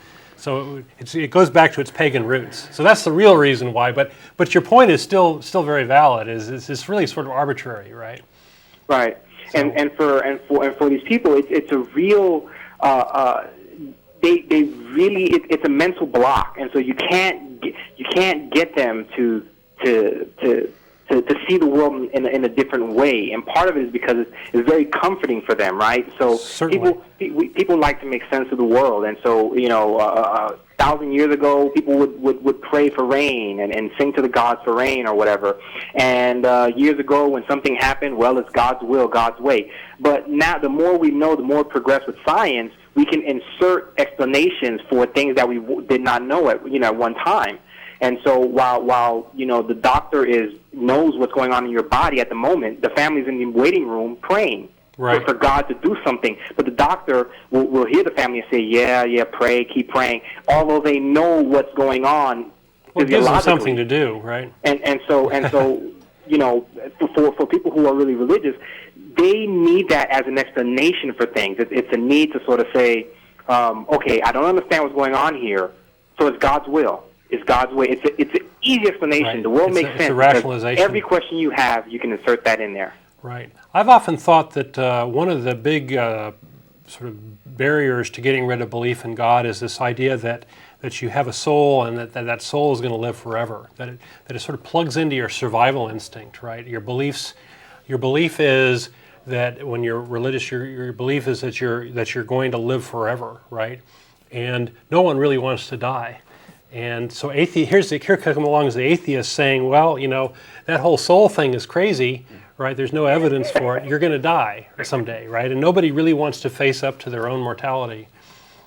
it goes back to its pagan roots. So that's the real reason why. But your point is still very valid. It's really sort of arbitrary, right? Right. So. And for these people, it's a real. They really it's a mental block, and so you can't get them to see the world in a different way. And part of it is because it's very comforting for them, right? So people like to make sense of the world, and so 1,000 years ago, people would pray for rain and sing to the gods for rain or whatever. And years ago, when something happened, well, it's God's will, God's way. But now, the more we know, the more we progress with science, we can insert explanations for things that we did not know at one time. And so while the doctor knows what's going on in your body at the moment, the family's in the waiting room praying for God to do something. But the doctor will hear the family and say, yeah, pray, keep praying, although they know what's going on. Well, it gives them something to do, right? And so for people who are really religious, they need that as an explanation for things. It's a need to sort of say, okay, I don't understand what's going on here, so it's God's will. It's God's way. It's an easy explanation. Right. The world makes sense. It's a rationalization. Every question you have, you can insert that in there. Right. I've often thought that one of the big sort of barriers to getting rid of belief in God is this idea that you have a soul and that soul is going to live forever. That it sort of plugs into your survival instinct, right? Your belief is that when you're religious, your belief is that you're going to live forever, right? And no one really wants to die. And so here come along as the atheist saying, well, that whole soul thing is crazy, right? There's no evidence for it. You're going to die someday, right? And nobody really wants to face up to their own mortality.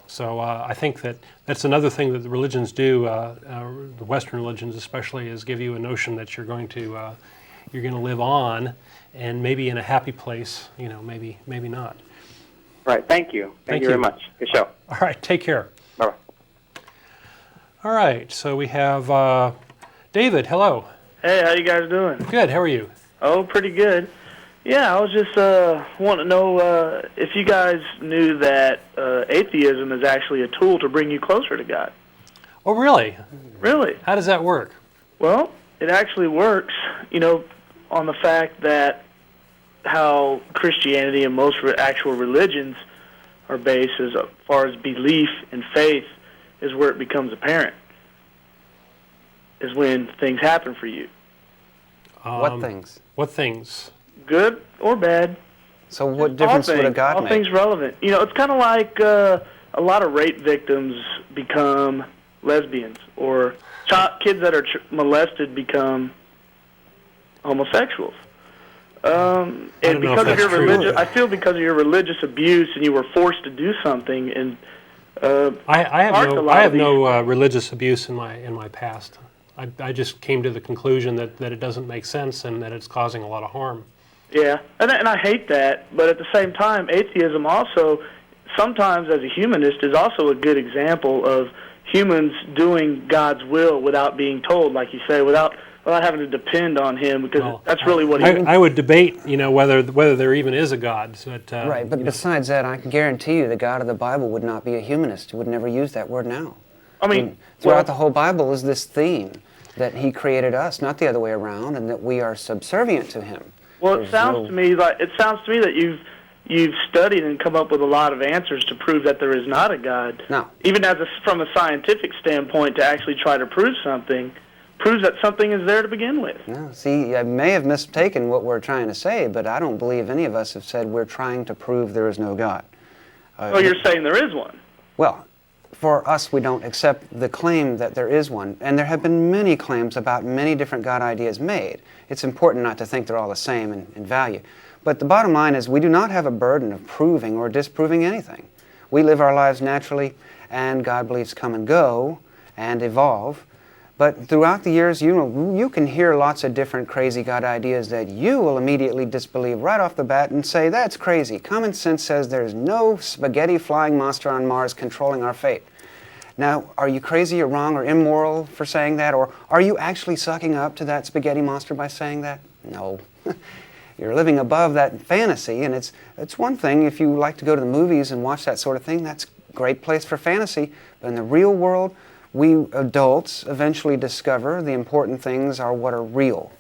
So I think that's another thing that the religions do, the Western religions especially, is give you a notion that you're going to live on, and maybe in a happy place, maybe not. Right. Thank you. Thank you very much. Good show. All right. Take care. Bye-bye. All right, so we have David. Hello. Hey, how you guys doing? Good. How are you? Oh, pretty good. Yeah, I was just wanting to know if you guys knew that atheism is actually a tool to bring you closer to God. Oh, really? Really? How does that work? Well, it actually works, on the fact that how Christianity and most actual religions are based as far as belief and faith is where it becomes apparent, is when things happen for you. What things? What things? Good or bad. So what difference would a God all make? All things relevant. It's kind of like a lot of rape victims become lesbians, or kids that are molested become homosexuals. And because of your religion, I feel because of your religious abuse and you were forced to do something, and I have no religious abuse in my past. I just came to the conclusion that it doesn't make sense and that it's causing a lot of harm. Yeah, and I hate that, but at the same time, atheism also, sometimes as a humanist, is also a good example of humans doing God's will without being told, like you say, without having to depend on Him, because that's really what He... I would debate, whether there even is a God. Right, but besides that, I can guarantee you the God of the Bible would not be a humanist. He would never use that word now. I mean throughout the whole Bible is this theme that He created us, not the other way around, and that we are subservient to Him. Well, it sounds to me that you've studied and come up with a lot of answers to prove that there is not a God. No. Even from a scientific standpoint, to actually try to prove something proves that something is there to begin with. No, see, I may have mistaken what we're trying to say, but I don't believe any of us have said we're trying to prove there is no God. Well, you're saying there is one. Well, for us, we don't accept the claim that there is one, and there have been many claims about many different God ideas made. It's important not to think they're all the same in value. But the bottom line is we do not have a burden of proving or disproving anything. We live our lives naturally, and God beliefs come and go and evolve. But throughout the years, you can hear lots of different crazy God ideas that you will immediately disbelieve right off the bat and say, that's crazy. Common sense says there's no spaghetti flying monster on Mars controlling our fate. Now, are you crazy or wrong or immoral for saying that? Or are you actually sucking up to that spaghetti monster by saying that? No. You're living above that fantasy, and it's one thing if you like to go to the movies and watch that sort of thing. That's a great place for fantasy. But in the real world, we adults eventually discover the important things are what are real.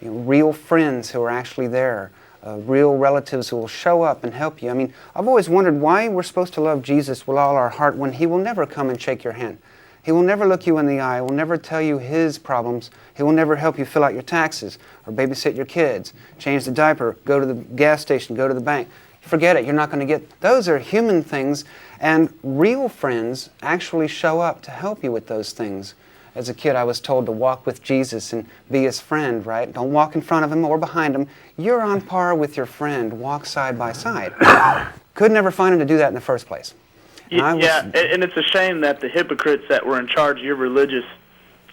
Real friends who are actually there, real relatives who will show up and help you. I mean, I've always wondered why we're supposed to love Jesus with all our heart when He will never come and shake your hand. He will never look you in the eye, will never tell you His problems. He will never help you fill out your taxes or babysit your kids, change the diaper, go to the gas station, go to the bank. Forget it, you're not going to get... Those are human things, and real friends actually show up to help you with those things. As a kid, I was told to walk with Jesus and be His friend, right? Don't walk in front of Him or behind Him. You're on par with your friend. Walk side by side. Could never find Him to do that in the first place. And it's a shame that the hypocrites that were in charge of your religious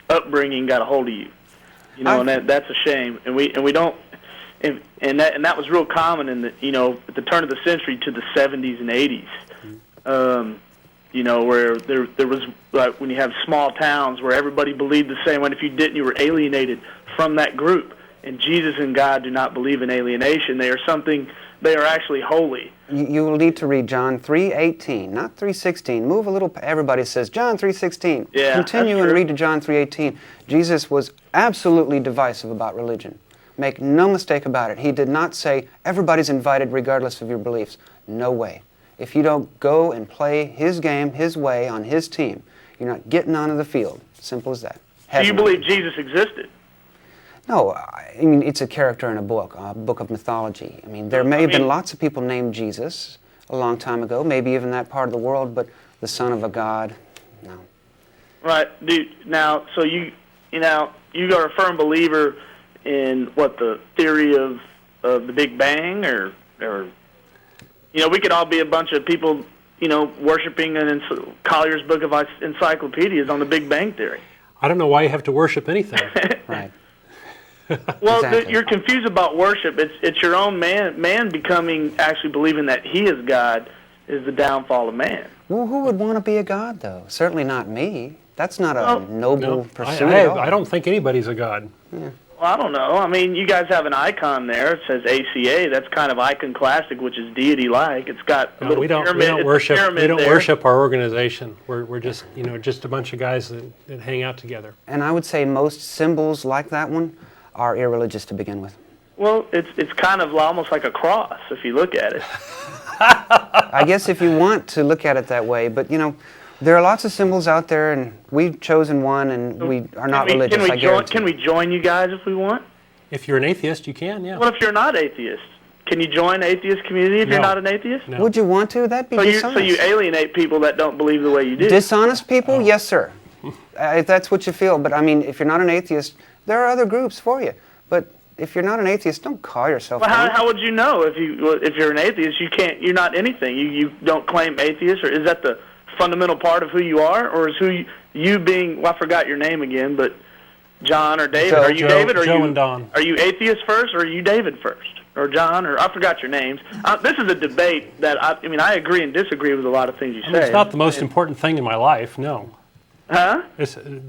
upbringing got a hold of you. You know, and that's a shame. And we don't. And that was real common in the at the turn of the century to the 70s and 80s. Where there was like when you have small towns where everybody believed the same way. And if you didn't, you were alienated from that group. And Jesus and God do not believe in alienation. They are actually holy. You will need to read John 3:18, not 3:16. Move a little. Everybody says John 3:16. Yeah, continue and read to John 3:18. Jesus was absolutely divisive about religion. Make no mistake about it. He did not say everybody's invited regardless of your beliefs. No way. If you don't go and play his game, his way, on his team, you're not getting onto the field. Simple as that. Do you believe Jesus existed? No, I mean, it's a character in a book of mythology. I mean, there may have been lots of people named Jesus a long time ago, maybe even that part of the world, but the son of a god, no. Right, dude. Now, so you are a firm believer in what, the theory of the Big Bang, or we could all be a bunch of people, worshiping Collier's Book of Encyclopedias on the Big Bang Theory. I don't know why you have to worship anything. Right. Well, exactly. You're confused about worship. It's your own man becoming, actually believing that he is God is the downfall of man. Well, who would want to be a god, though? Certainly not me. That's not a noble pursuit at all. I don't think anybody's a god. Yeah. Well, I don't know. I mean, you guys have an icon there. It says ACA. That's kind of iconoclastic, which is deity-like. It's got a little pyramid. We don't worship. We don't there. worship our organization. We're just just a bunch of guys that hang out together. And I would say most symbols like that one are irreligious to begin with. Well, it's kind of almost like a cross if you look at it. I guess if you want to look at it that way, but there are lots of symbols out there, and we've chosen one, and we are not religious. Can we join you guys if we want? If you're an atheist, you can, yeah. What if you're not atheist? Can you join the atheist community if you're not an atheist? No. Would you want to? That'd be dishonest. So you alienate people that don't believe the way you do. Dishonest people? Yes, sir. If that's what you feel. But I mean, if you're not an atheist, there are other groups for you. But if you're not an atheist, don't call yourself. Well, how would you know if you're an atheist? You're not anything. You don't claim atheist, or is that the fundamental part of who you are, or is you being? Well, I forgot your name again, but John or David? Are you David? Or Joe and Don. Are you atheist first, or are you David first, or John? Or I forgot your names. This is a debate that I agree and disagree with a lot of things you say. It's not the most important thing in my life. No. Huh?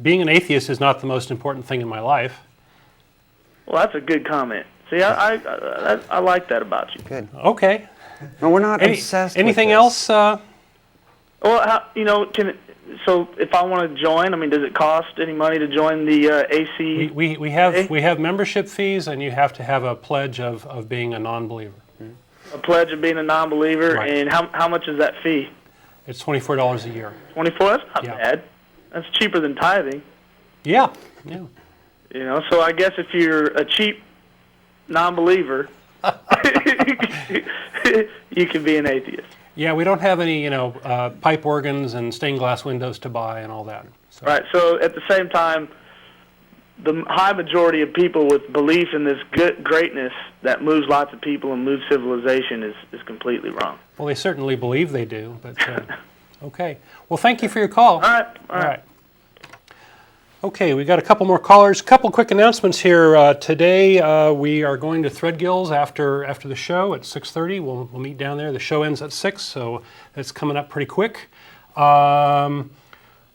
Being an atheist is not the most important thing in my life. Well, that's a good comment. See, I like that about you. Good. Okay. No, we're not obsessed. Anything with this. else? Well, so if I want to join, does it cost any money to join the AC? We have membership fees, and you have to have a pledge of being a non-believer. A pledge of being a non-believer, right. And how much is that fee? It's $24 a year. 24? That's not bad. That's cheaper than tithing. Yeah. So I guess if you're a cheap non-believer, you can be an atheist. Yeah, we don't have any, pipe organs and stained glass windows to buy and all that. So. Right. So at the same time, the high majority of people with belief in this greatness that moves lots of people and moves civilization is completely wrong. Well, they certainly believe they do, but okay. Well, thank you for your call. All right. Okay, we got a couple more callers. A couple quick announcements here. Today we are going to Threadgill's after the show at 6:30. We'll meet down there. The show ends at 6, so that's coming up pretty quick. I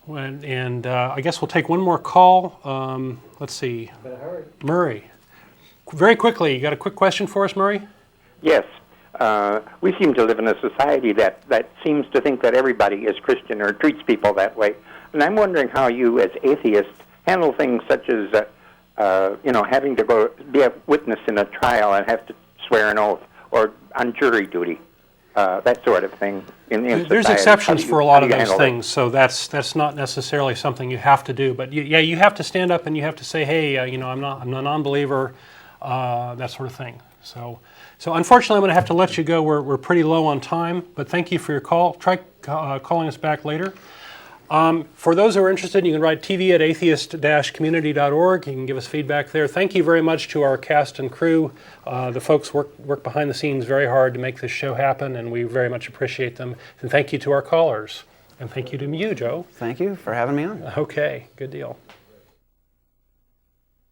guess we'll take one more call. Let's see. Murray. Very quickly, you got a quick question for us, Murray? Yes. We seem to live in a society that seems to think that everybody is Christian or treats people that way. And I'm wondering how you, as atheists, handle things such as, having to go be a witness in a trial and have to swear an oath, or on jury duty, that sort of thing. In There's society. exceptions for a lot of those things, that? so that's not necessarily something you have to do. But you have to stand up and you have to say, hey, I'm a non-believer, that sort of thing. So unfortunately, I'm going to have to let you go. We're pretty low on time, but thank you for your call. Try calling us back later. For those who are interested, you can write TV at atheist-community.org. You can give us feedback there. Thank you very much to our cast and crew. The folks work behind the scenes very hard to make this show happen, and we very much appreciate them. And thank you to our callers. And thank you to you, Joe. Thank you for having me on. Okay, good deal.